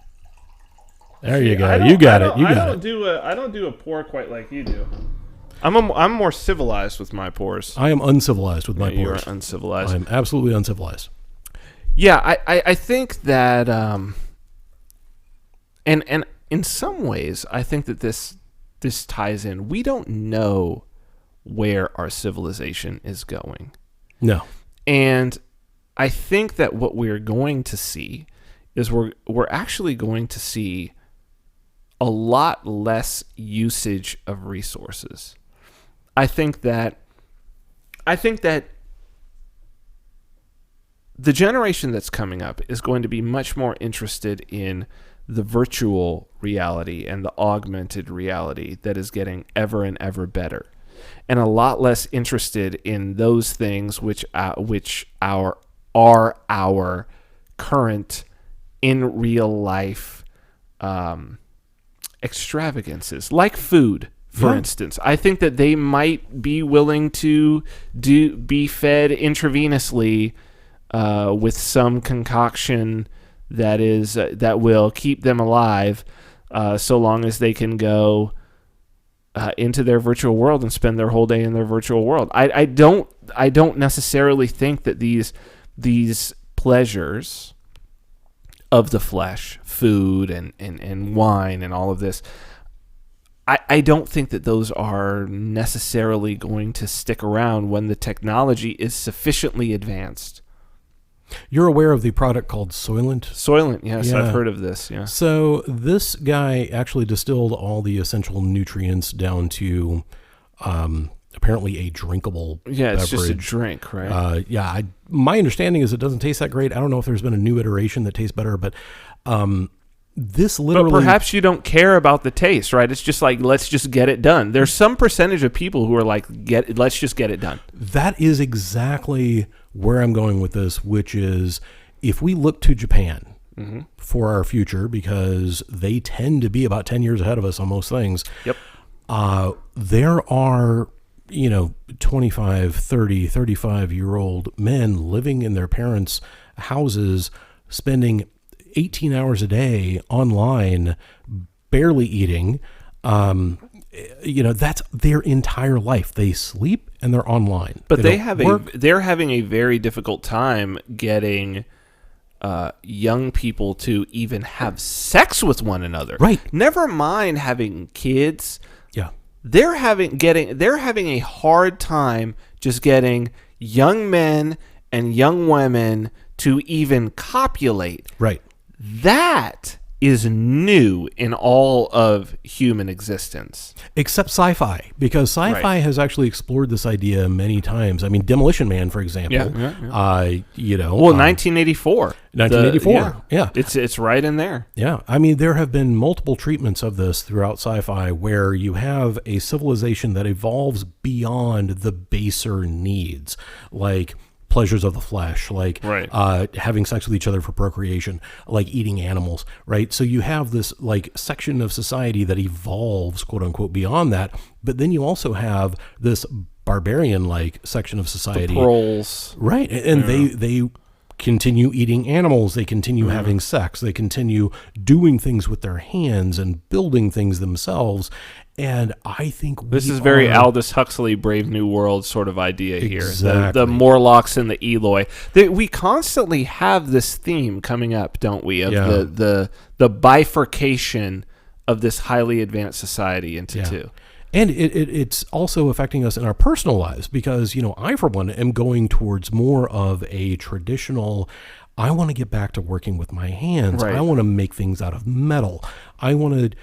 There you go. You got it. I don't do a pour quite like you do. I'm more civilized with my pours. I am uncivilized with my pours. You are uncivilized. I'm absolutely uncivilized. Yeah, I think that, and in some ways, I think that this ties in. We don't know where our civilization is going. No. And I think that what we're going to see is we're actually going to see a lot less usage of resources. I think that the generation that's coming up is going to be much more interested in the virtual reality and the augmented reality that is getting ever and ever better, and a lot less interested in those things which are our current in real life extravagances, like food, for instance. I think that they might be willing to be fed intravenously with some concoction that will keep them alive, so long as they can go into their virtual world and spend their whole day in their virtual world. I don't necessarily think that these pleasures of the flesh, food and wine and all of this, I don't think that those are necessarily going to stick around when the technology is sufficiently advanced. You're aware of the product called Soylent? Soylent, yes, yeah. I've heard of this. Yeah. So this guy actually distilled all the essential nutrients down to apparently a drinkable beverage. It's just a drink, right? My understanding is it doesn't taste that great. I don't know if there's been a new iteration that tastes better, but this literally... But perhaps you don't care about the taste, right? It's just like, let's just get it done. There's some percentage of people who are like, let's just get it done. That is exactly where I'm going with this, which is if we look to Japan for our future, because they tend to be about 10 years ahead of us on most things. Yep. There are, 25, 30, 35-year-old men living in their parents' houses, spending 18 hours a day online, barely eating. That's their entire life. They sleep and they're online. But they're having a very difficult time getting young people to even have sex with one another. Right. Never mind having kids. Yeah. They're having a hard time just getting young men and young women to even copulate. Right. That is new in all of human existence. Except sci-fi, because sci-fi has actually explored this idea many times. I mean, Demolition Man, for example. Yeah. 1984. 1984. Yeah. It's right in there. Yeah. I mean, there have been multiple treatments of this throughout sci-fi where you have a civilization that evolves beyond the baser needs, like pleasures of the flesh, like having sex with each other for procreation, like eating animals, right? So you have this like section of society that evolves, quote unquote, beyond that. But then you also have this barbarian like section of society, the proles, right? And they continue eating animals. They continue having sex. They continue doing things with their hands and building things themselves. And I think this is very Aldous Huxley, Brave New World sort of idea Exactly. here. The Morlocks and the Eloi. We constantly have this theme coming up, don't we? Of the bifurcation of this highly advanced society into two. And it's also affecting us in our personal lives because, I, for one, am going towards more of a traditional, I want to get back to working with my hands. Right. I want to make things out of metal. I want to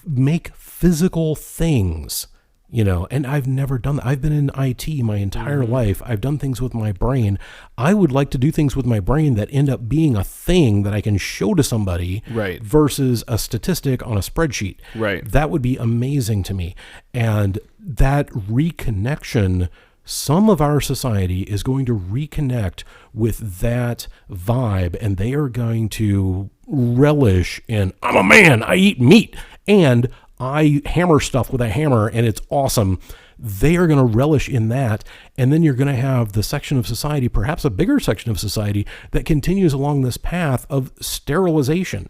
make physical things, and I've never done that. I've been in IT my entire life. I've done things with my brain. I would like to do things with my brain that end up being a thing that I can show to somebody versus a statistic on a spreadsheet. Right. That would be amazing to me. And that reconnection, some of our society is going to reconnect with that vibe, and they are going to relish in, I'm a man, I eat meat, and I hammer stuff with a hammer, and it's awesome. They are going to relish in that, and then you're going to have the section of society, perhaps a bigger section of society, that continues along this path of sterilization.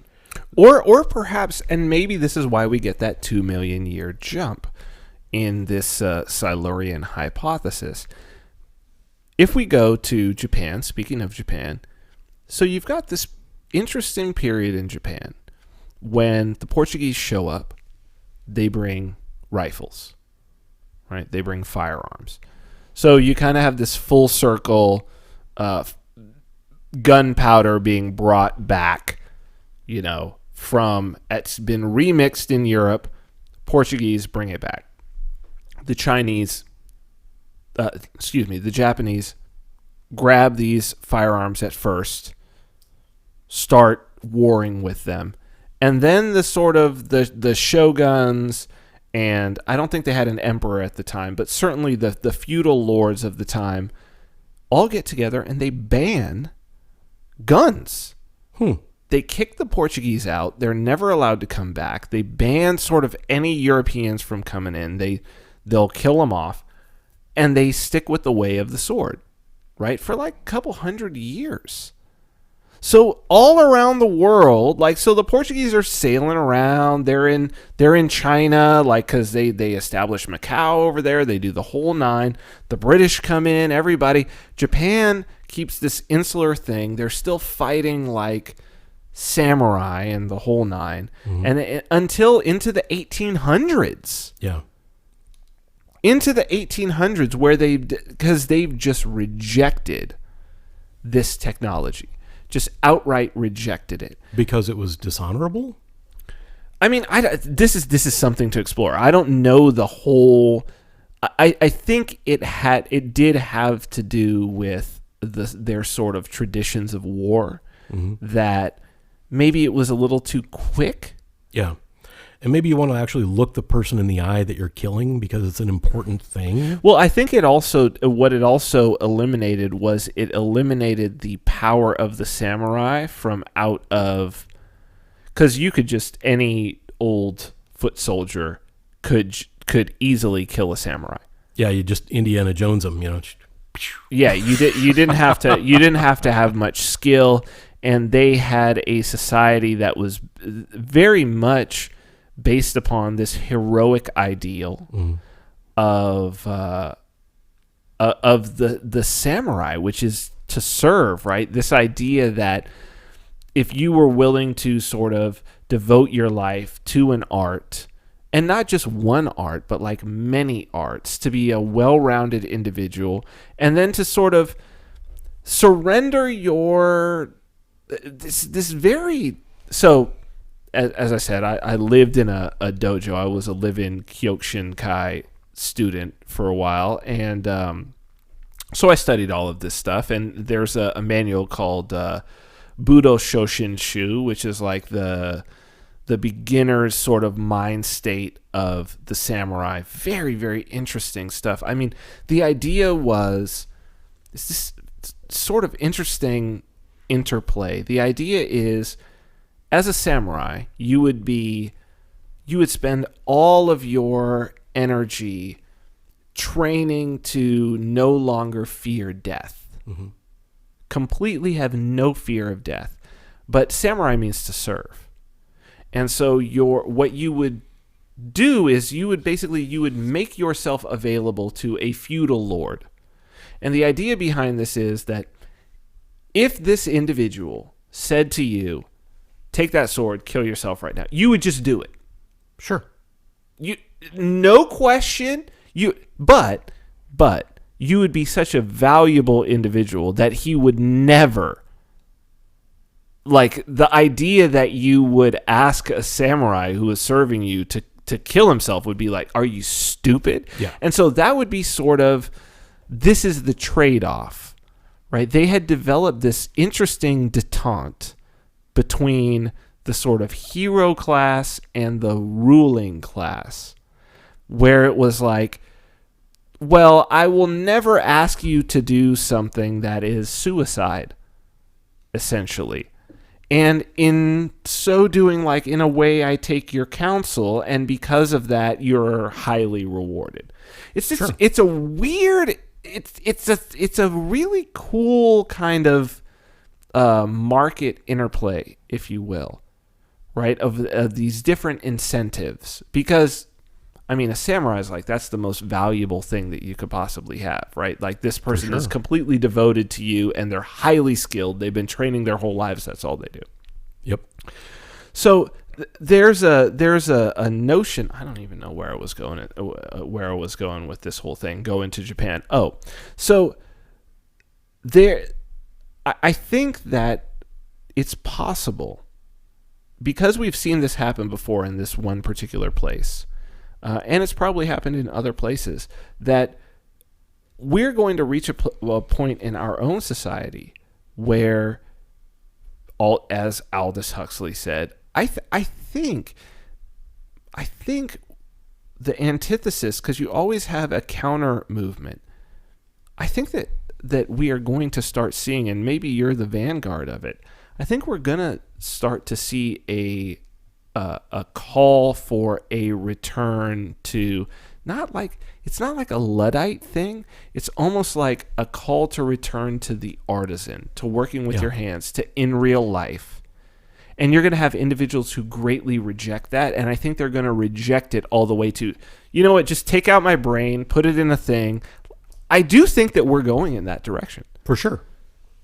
Or perhaps, and maybe this is why we get that 2 million year jump in this Silurian hypothesis. If we go to Japan, speaking of Japan, so you've got this interesting period in Japan when the Portuguese show up. They bring rifles, right? They bring firearms. So you kind of have this full circle gunpowder being brought back, from, it's been remixed in Europe. Portuguese bring it back. The Japanese grab these firearms at first, start warring with them. And then the sort of the shoguns, and I don't think they had an emperor at the time, but certainly the feudal lords of the time all get together and they ban guns. They kick the Portuguese out. They're never allowed to come back. They ban sort of any Europeans from coming in. They'll kill them off, and they stick with the way of the sword, right, for like a couple hundred years. So all around the world, so the Portuguese are sailing around. They're in China, because they establish Macau over there. They do the whole nine. The British come in. Everybody. Japan keeps this insular thing. They're still fighting like samurai and the whole nine, and until into the 1800s. Yeah. Into the 1800s, where because they've just rejected this technology. Just outright rejected it Because it was dishonorable? I mean, this is something to explore. I don't know the whole. I think it did have to do with their sort of traditions of war, that maybe it was a little too quick. Yeah. And maybe you want to actually look the person in the eye that you're killing because it's an important thing. Well, I think what it also eliminated was it eliminated the power of the samurai from out of, because you could any old foot soldier could easily kill a samurai. Yeah, you just Indiana Jones them, Yeah, you didn't have to have much skill, and they had a society that was very much based upon this heroic ideal of the samurai, which is to serve, right? This idea that if you were willing to sort of devote your life to an art, and not just one art, but like many arts, to be a well-rounded individual, and then to sort of surrender this very. So as I said, I lived in a dojo. I was a live-in Kyokushinkai student for a while, and so I studied all of this stuff. And there's a manual called Budo Shoshinshu, which is like the beginner's sort of mind state of the samurai. Very, very interesting stuff. I mean, the idea was this sort of interesting interplay. The idea is, as a samurai, you would spend all of your energy training to no longer fear death. completely have no fear of death. But samurai means to serve. And so what you would do is you would make yourself available to a feudal lord. And the idea behind this is that if this individual said to you, take that sword, kill yourself right now, you would just do it. Sure. No question. But you would be such a valuable individual that he would never, like, the idea that you would ask a samurai who is serving you to kill himself would be like, are you stupid? Yeah. And so that would be sort of, this is the trade-off, right? They had developed this interesting detente between the sort of hero class and the ruling class, where it was like, well, I will never ask you to do something that is suicide, essentially. And in so doing, like, in a way, I take your counsel, and because of that, you're highly rewarded. It's just, Sure. It's a weird, it's a really cool kind of market interplay, if you will, right? Of these different incentives, because, I mean, a samurai is like, that's the most valuable thing that you could possibly have, right? Like, this person is completely devoted to you, and they're highly skilled. They've been training their whole lives. That's all they do. Yep. So there's a notion. I don't even know where I was going with this whole thing. Going to Japan. Oh, so I think that it's possible, because we've seen this happen before in this one particular place. And it's probably happened in other places, that we're going to reach a point in our own society where, as Aldous Huxley said, I think the antithesis, because you always have a counter movement. I think that we are going to start seeing, and maybe you're the vanguard of it, I think we're going to start to see a call for a return to, it's not like a Luddite thing. It's almost like a call to return to the artisan, to working with your hands, to in real life. And you're going to have individuals who greatly reject that. And I think they're going to reject it all the way to, you know what, just take out my brain, put it in a thing. I do think that we're going in that direction. For sure.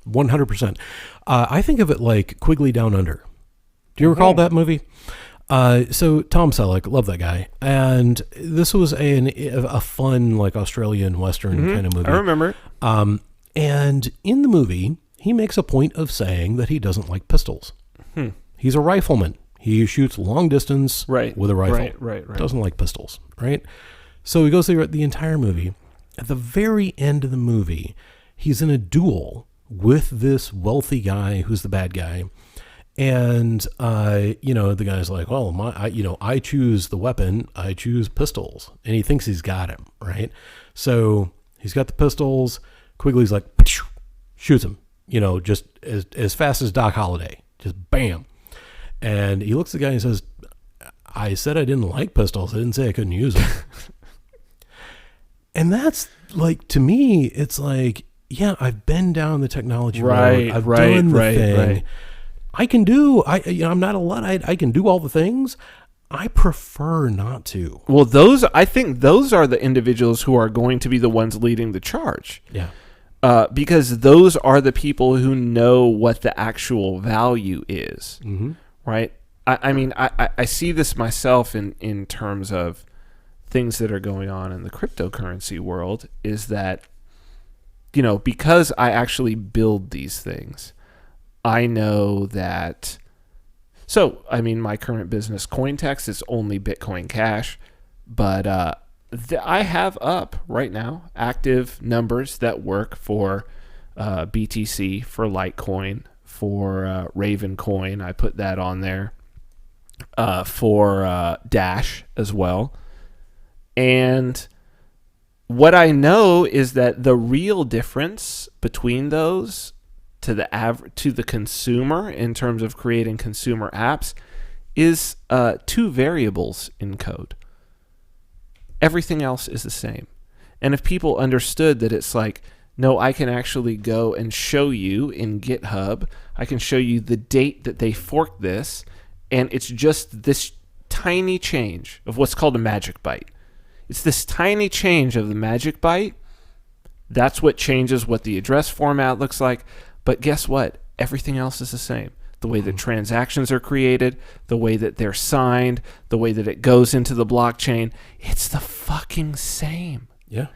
100%. I think of it like Quigley Down Under. Do you recall that movie? So Tom Selleck, love that guy, and this was a fun, like, Australian Western kind of movie. I remember. And in the movie, he makes a point of saying that he doesn't like pistols. He's a rifleman. He shoots long distance with a rifle. Right. Doesn't like pistols, right? So he goes through the entire movie. At the very end of the movie, he's in a duel with this wealthy guy who's the bad guy. And, the guy's like, well, I choose the weapon. I choose pistols. And he thinks he's got him, right? So he's got the pistols. Quigley's like, shoots him, just as fast as Doc Holliday. Just bam. And he looks at the guy and says, I said I didn't like pistols. I didn't say I couldn't use them. And that's, like, to me, it's like, yeah, I've been down the technology road. I've done the thing. I'm not a Luddite. I can do all the things. I prefer not to. Well, I think those are the individuals who are going to be the ones leading the charge. Yeah. Because those are the people who know what the actual value is. Mm-hmm. Right? I see this myself in terms of things that are going on in the cryptocurrency world, is that, because I actually build these things, I know that. So, my current business, Cointext, is only Bitcoin Cash, but I have up right now active numbers that work for BTC, for Litecoin, for Ravencoin. I put that on there, for Dash as well. And what I know is that the real difference between those to the consumer in terms of creating consumer apps is two variables in code. Everything else is the same. And if people understood that it's like, No, I can actually go and show you in GitHub. I can show you the date that they forked this, and it's just this tiny change of what's called a magic byte. It's this tiny change of the magic byte. That's what changes what the address format looks like. But guess what? Everything else is the same. The way that transactions are created, the way that they're signed, the way that it goes into the blockchain, it's the fucking same. Yeah.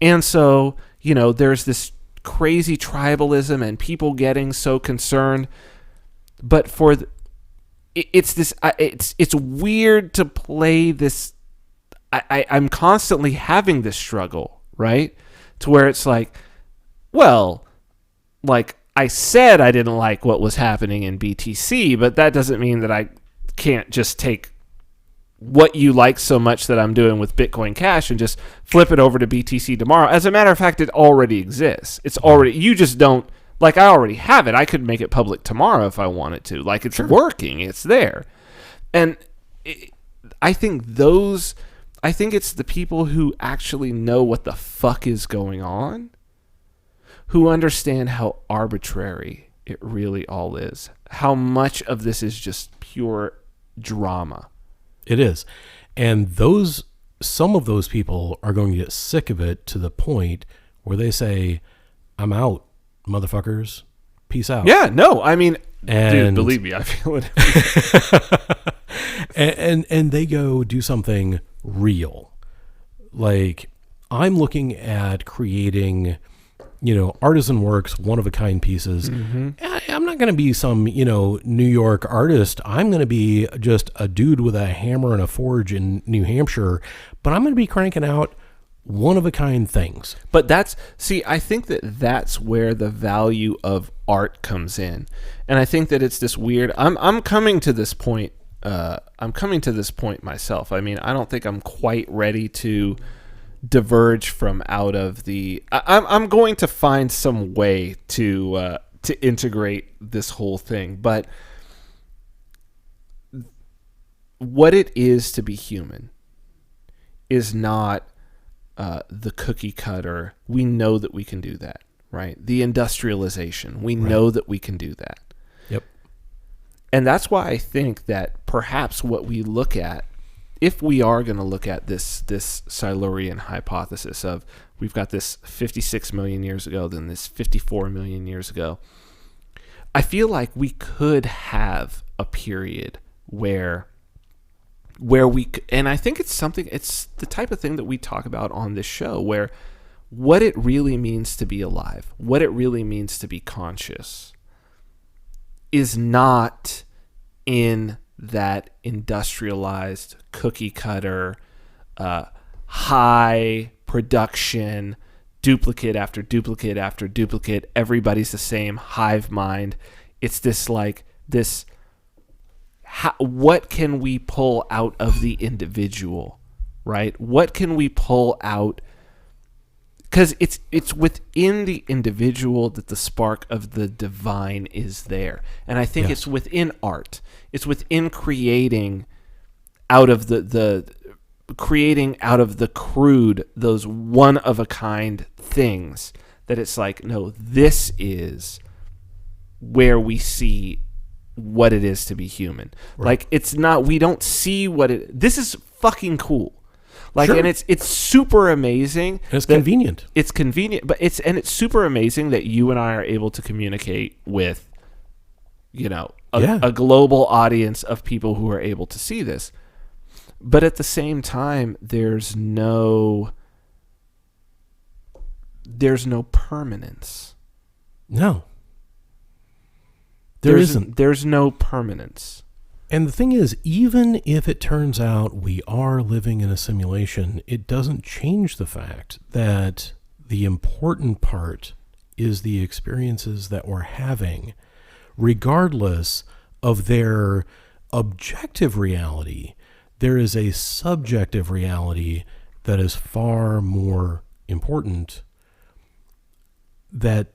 And so, there's this crazy tribalism and people getting so concerned. But it's weird to play this. I'm constantly having this struggle, right? To where it's like, well, like I said I didn't like what was happening in BTC, but that doesn't mean that I can't just take what you like so much that I'm doing with Bitcoin Cash and just flip it over to BTC tomorrow. As a matter of fact, it already exists. It's already, you just don't, like I already have it. I could make it public tomorrow if I wanted to. Like it's working. It's there. And I think it's the people who actually know what the fuck is going on, who understand how arbitrary it really all is, how much of this is just pure drama. It is. And some of those people are going to get sick of it to the point where they say, I'm out, motherfuckers. Peace out. Yeah, no, I mean, dude, believe me, I feel it. and they go do something real. Like, I'm looking at creating, artisan works, one-of-a-kind pieces. Mm-hmm. I'm not going to be some, New York artist. I'm going to be just a dude with a hammer and a forge in New Hampshire, but I'm going to be cranking out one-of-a-kind things. But I think that's where the value of art comes in. And I think that it's this weird, I'm coming to this point. I'm coming to this point myself. I mean, I don't think I'm quite ready to diverge from out of the. I'm going to find some way to integrate this whole thing, but what it is to be human is not the cookie cutter. We know that we can do that, right? The industrialization. We know that we can do that. Yep. And that's why I think that perhaps what we look at, if we are going to look at this Silurian hypothesis of we've got this 56 million years ago, then this 54 million years ago, I feel like we could have a period where and I think it's the type of thing that we talk about on this show, where what it really means to be alive, what it really means to be conscious, is not in that industrialized cookie cutter, high production, duplicate after duplicate after duplicate, everybody's the same, hive mind. It's what can we pull out of the individual, right? What can we pull out? Because it's within the individual that the spark of the divine is there. And I think it's within art. It's within creating out of the crude, those one-of-a-kind things, that it's like, no, this is where we see what it is to be human. Right. Like, it's not, we don't see this is fucking cool. Like, sure. And it's super amazing. And it's convenient. It's convenient, but it's super amazing that you and I are able to communicate with, a global audience of people who are able to see this. But at the same time, there's no permanence. No. There isn't. There's no permanence. And the thing is, even if it turns out we are living in a simulation, it doesn't change the fact that the important part is the experiences that we're having, regardless of their objective reality. There is a subjective reality that is far more important, that,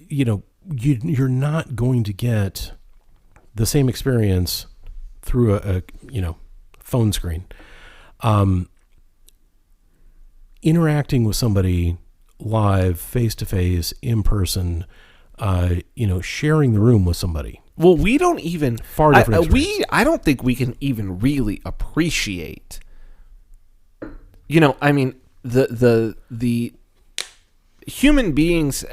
you're not going to get the same experience through a phone screen. Interacting with somebody live, face-to-face, in person, sharing the room with somebody. Well, we don't even Far different experience. I don't think we can even really appreciate. The human beings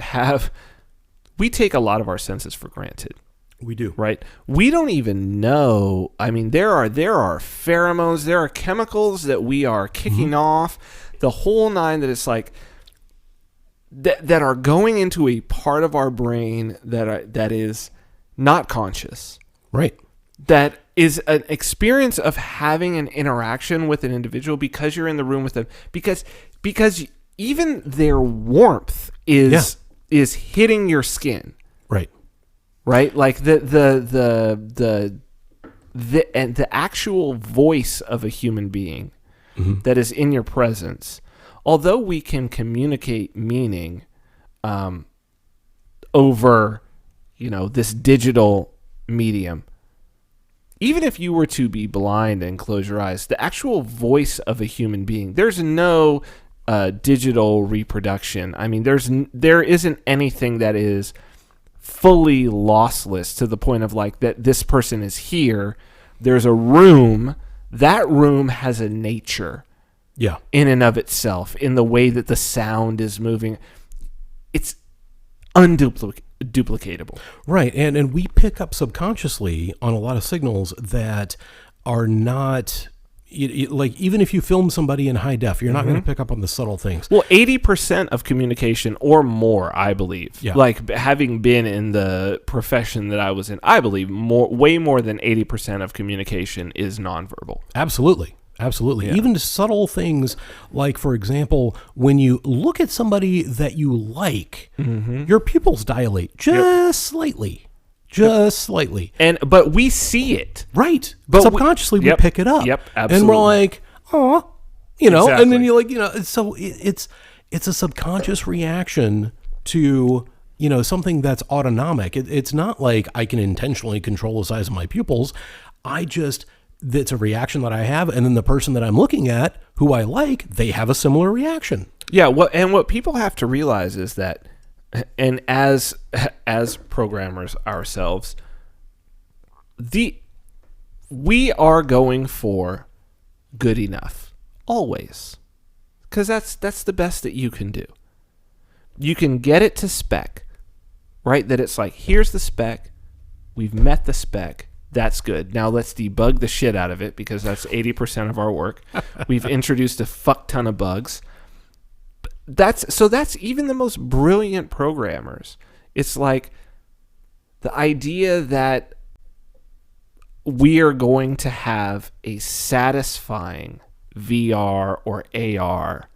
we take a lot of our senses for granted. We do. Right? We don't even know. I mean, there are pheromones, there are chemicals that we are kicking off, the whole nine, that it's like that are going into a part of our brain that is not conscious. Right. That is an experience of having an interaction with an individual because you're in the room with them. Because even their warmth is hitting your skin. Right. Right? Like the actual voice of a human being that is in your presence, although we can communicate meaning over, this digital medium, even if you were to be blind and close your eyes, the actual voice of a human being, there's no digital reproduction. I mean, there isn't anything that is fully lossless to the point of like that this person is here. There's a room. That room has a nature. Yeah. In and of itself, in the way that the sound is moving. It's unduplicatable. Right. And we pick up subconsciously on a lot of signals that are not, like, even if you film somebody in high def, you're not going to pick up on the subtle things. Well, 80% of communication or more, I believe, like having been in the profession that I was in, I believe way more than 80% of communication is nonverbal. Absolutely. Absolutely. Yeah. Even subtle things like, for example, when you look at somebody that you like, your pupils dilate just slightly. Just slightly. But we see it. Right. But subconsciously we pick it up. Yep, absolutely. And we're like, oh, exactly. And then you're like, so it's a subconscious reaction to, something that's autonomic. It's not like I can intentionally control the size of my pupils. That's a reaction that I have, and then the person that I'm looking at, who I like, they have a similar reaction. Yeah, what people have to realize is that, and as programmers ourselves, we are going for good enough always, because that's the best that you can do. You can get it to spec, right? That it's like, here's the spec, we've met the spec. That's good. Now let's debug the shit out of it, because that's 80% of our work. We've introduced a fuck ton of bugs. That's even the most brilliant programmers. It's like the idea that we are going to have a satisfying VR or AR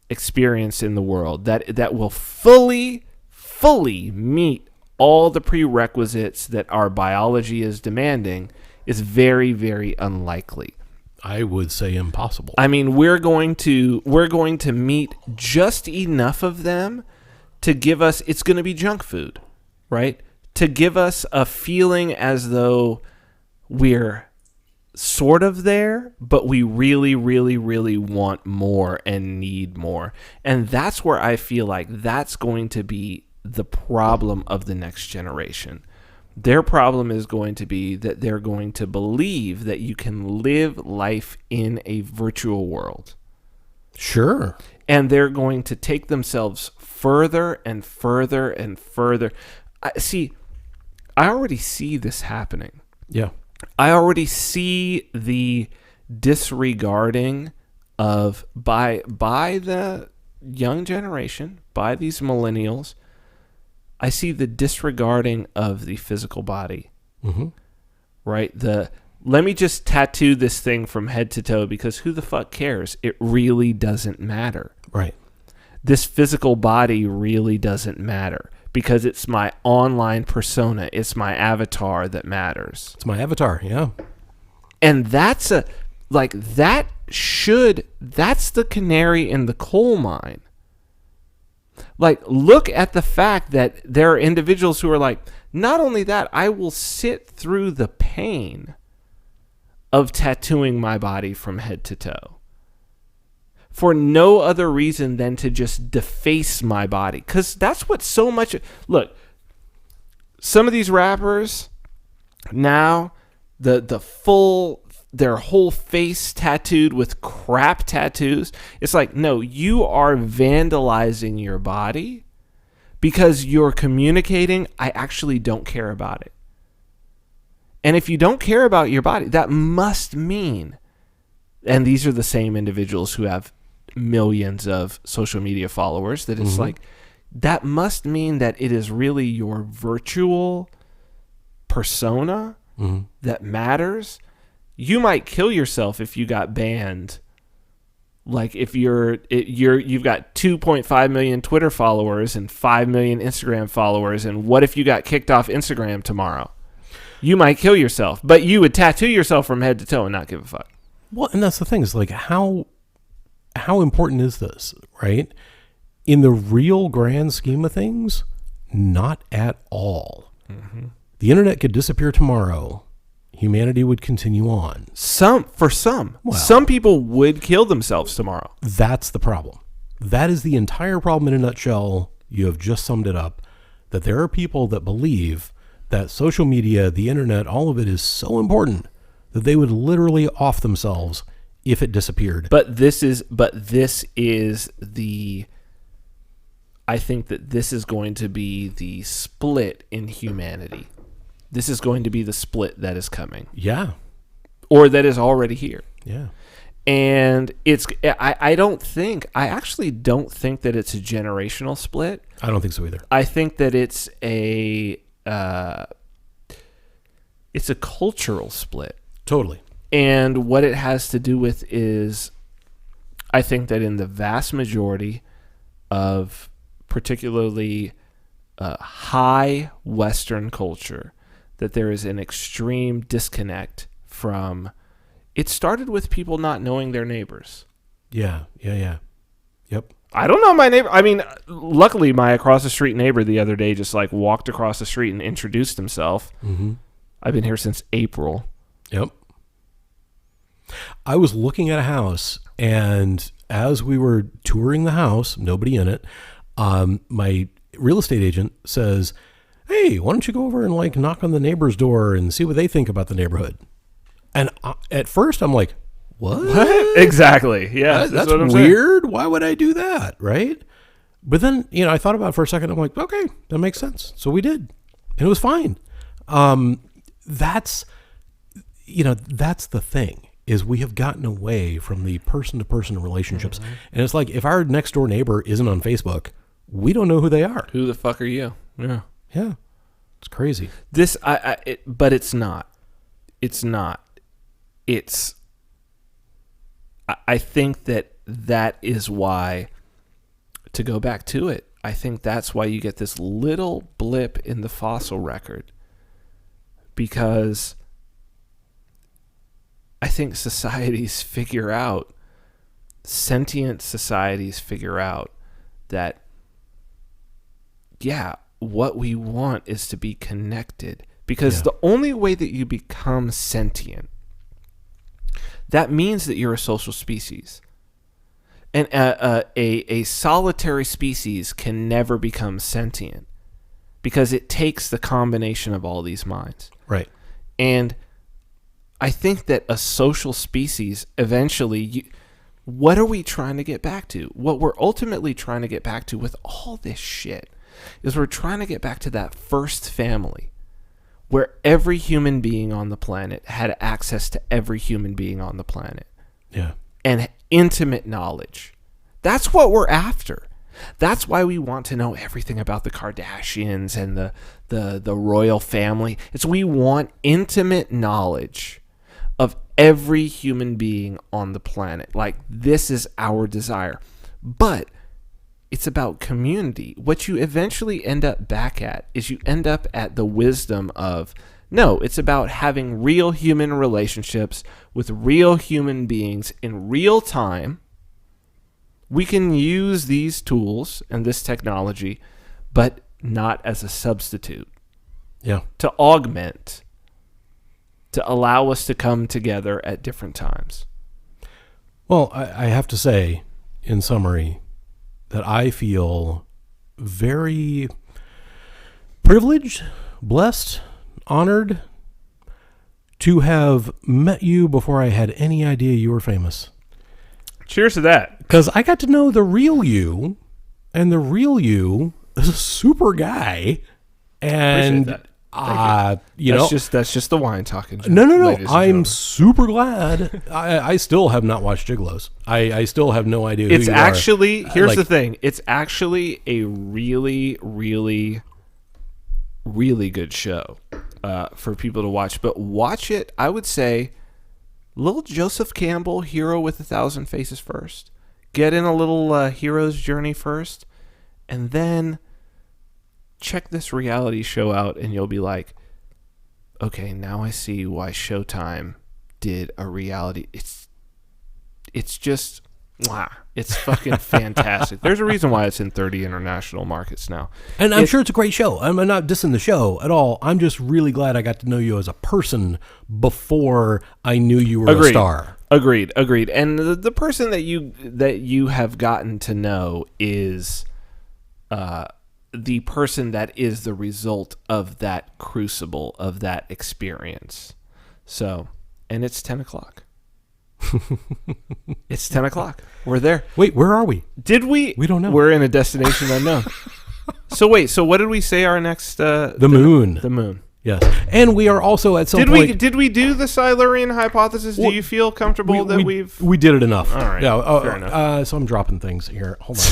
experience in the world that will fully meet all the prerequisites that our biology is demanding is very, very unlikely. I would say impossible. I mean, we're going to meet just enough of them to give us, it's going to be junk food, right? To give us a feeling as though we're sort of there, but we really, really, really want more and need more. And that's where I feel like that's going to be the problem of the next generation. Their problem is going to be that they're going to believe that you can live life in a virtual world. Sure. And they're going to take themselves further and further and further. I already see this happening. Yeah. I already see the disregarding of by the young generation, by these millennials. I see the disregarding of the physical body, right? Let me just tattoo this thing from head to toe, because who the fuck cares? It really doesn't matter. Right. This physical body really doesn't matter, because it's my online persona. It's my avatar that matters. It's my avatar, yeah. And that's the canary in the coal mine. Like, look at the fact that there are individuals who are like, not only that, I will sit through the pain of tattooing my body from head to toe for no other reason than to just deface my body. Because that's what so much... Look, some of these rappers now, the full... their whole face tattooed with crap tattoos. It's like, no, you are vandalizing your body because you're communicating, I actually don't care about it. And if you don't care about your body, that must mean, and these are the same individuals who have millions of social media followers, that it's like, that must mean that it is really your virtual persona that matters. You might kill yourself if you got banned. Like if you've got 2.5 million Twitter followers and 5 million Instagram followers, and what if you got kicked off Instagram tomorrow? You might kill yourself, but you would tattoo yourself from head to toe and not give a fuck. Well, and that's the thing, is like, how important is this, right? In the real grand scheme of things, not at all. The internet could disappear tomorrow. Humanity would continue on. Some people would kill themselves tomorrow. That's the problem. That is the entire problem in a nutshell. You have just summed it up. That there are people that believe that social media, the internet, all of it is so important that they would literally off themselves if it disappeared. I think that this is going to be the split in humanity. This is going to be the split that is coming. Yeah. Or that is already here. Yeah. And I actually don't think that it's a generational split. I don't think so either. I think that it's a cultural split. Totally. And what it has to do with is, I think that in the vast majority of particularly high Western culture, that there is an extreme disconnect from... It started with people not knowing their neighbors. Yeah. Yep. I don't know my neighbor. I mean, luckily, my across-the-street neighbor the other day just like walked across the street and introduced himself. I've been here since April. Yep. I was looking at a house, and as we were touring the house, nobody in it, my real estate agent says, "Hey, why don't you go over and like knock on the neighbor's door and see what they think about the neighborhood?" And at first I'm like, what? Exactly. Yeah. That's weird. Saying. Why would I do that? Right. But then, I thought about it for a second. I'm like, okay, that makes sense. So we did, and it was fine. That's the thing, is we have gotten away from the person to person relationships. And it's like, if our next door neighbor isn't on Facebook, we don't know who they are. Who the fuck are you? Yeah. Yeah. It's crazy. But it's not. It's not. I think that is why, to go back to it, I think that's why you get this little blip in the fossil record. Because I think sentient societies figure out that, yeah, what we want is to be connected. Because the only way that you become sentient, that means that you're a social species. And a solitary species can never become sentient, because it takes the combination of all these minds. Right. And I think that a social species, eventually, what are we trying to get back to? What we're ultimately trying to get back to with all this shit is we're trying to get back to that first family, where every human being on the planet had access to every human being on the planet. Yeah. And intimate knowledge. That's what we're after. That's why we want to know everything about the Kardashians and the royal family. We want intimate knowledge of every human being on the planet. Like, this is our desire. But it's about community. What you eventually end up back at is you end up at the wisdom of, no, it's about having real human relationships with real human beings in real time. We can use these tools and this technology, but not as a substitute. Yeah. To augment, to allow us to come together at different times. Well, I have to say, in summary, that I feel very privileged, blessed, honored to have met you before I had any idea you were famous. Cheers to that. Because I got to know the real you, and the real you is a super guy. And Appreciate that. That's just the wine talking. No. I'm super glad. I still have not watched Gigolos. I still have no idea. It's who you actually are. Here's the thing. It's actually a really, really, really good show for people to watch. But watch it. I would say, little Joseph Campbell, Hero with 1,000 Faces first. Get in a little hero's journey first, and then check this reality show out, and you'll be like, okay, now I see why Showtime did a reality. It's just, it's fucking fantastic. There's a reason why it's in 30 international markets now. And I'm sure it's a great show. I'm not dissing the show at all. I'm just really glad I got to know you as a person before I knew you were a star. Agreed. And the person that you have gotten to know is the person that is the result of that crucible, of that experience. So, and it's 10 o'clock. It's 10 o'clock. We're there. Wait, where are we? Did we? We don't know. We're in a destination unknown. So what did we say our next? The moon. The moon. Yes. And we are also at some point... Did we do the Silurian hypothesis? Do you feel comfortable we did it enough. All right. Yeah. Fair enough. So I'm dropping things here. Hold on.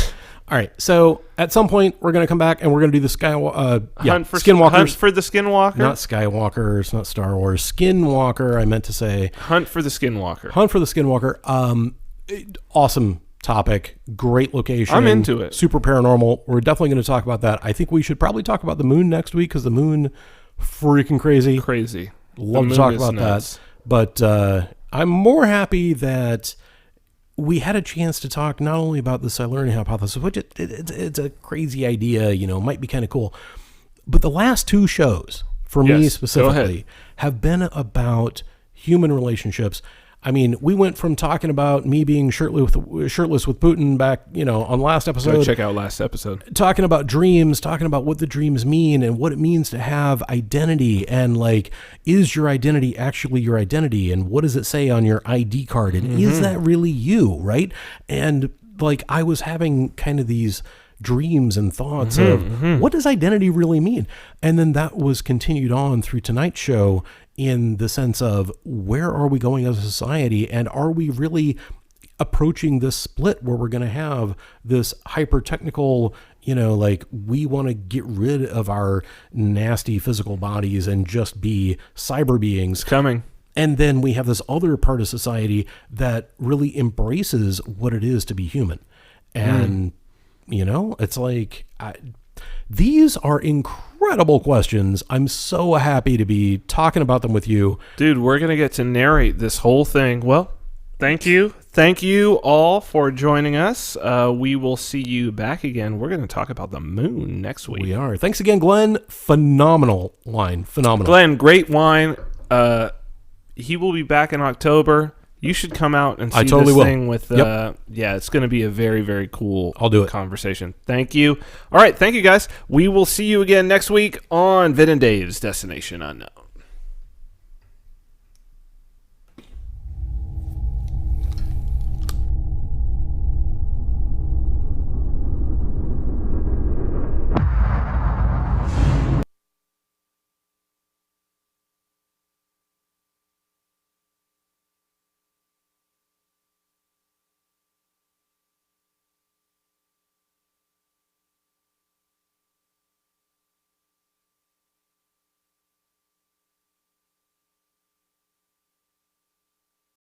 All right. So at some point we're going to come back and we're going to do the Skinwalkers. Hunt for the Skinwalker? Not Skywalkers, not Star Wars. Skinwalker, I meant to say. Hunt for the Skinwalker. Hunt for the Skinwalker. Awesome topic. Great location. I'm into it. Super paranormal. We're definitely going to talk about that. I think we should probably talk about the moon next week because the moon... freaking crazy. Love to talk about that. But I'm more happy that we had a chance to talk not only about the Silurian hypothesis, which it's a crazy idea, might be kind of cool, but the last two shows for me specifically have been about human relationships. I mean, we went from talking about me being shirtless with Putin back, on last episode. Go check out last episode. Talking about dreams, talking about what the dreams mean and what it means to have identity and is your identity actually your identity and what does it say on your ID card and is that really you, right? And I was having kind of these dreams and thoughts of what does identity really mean? And then that was continued on through tonight's show in the sense of where are we going as a society and are we really approaching this split where we're going to have this hyper technical, we want to get rid of our nasty physical bodies and just be cyber beings. Coming. And then we have this other part of society that really embraces what it is to be human. And, it's these are incredible questions. I'm so happy to be talking about them with you. Dude, we're going to get to narrate this whole thing. Well, thank you. Thank you all for joining us. We will see you back again. We're going to talk about the moon next week. We are. Thanks again, Glenn. Phenomenal wine. Phenomenal. Glenn, great wine. He will be back in October. You should come out and see this thing with, it's going to be a very, very cool conversation. Thank you. All right. Thank you, guys. We will see you again next week on Vin and Dave's Destination Unknown.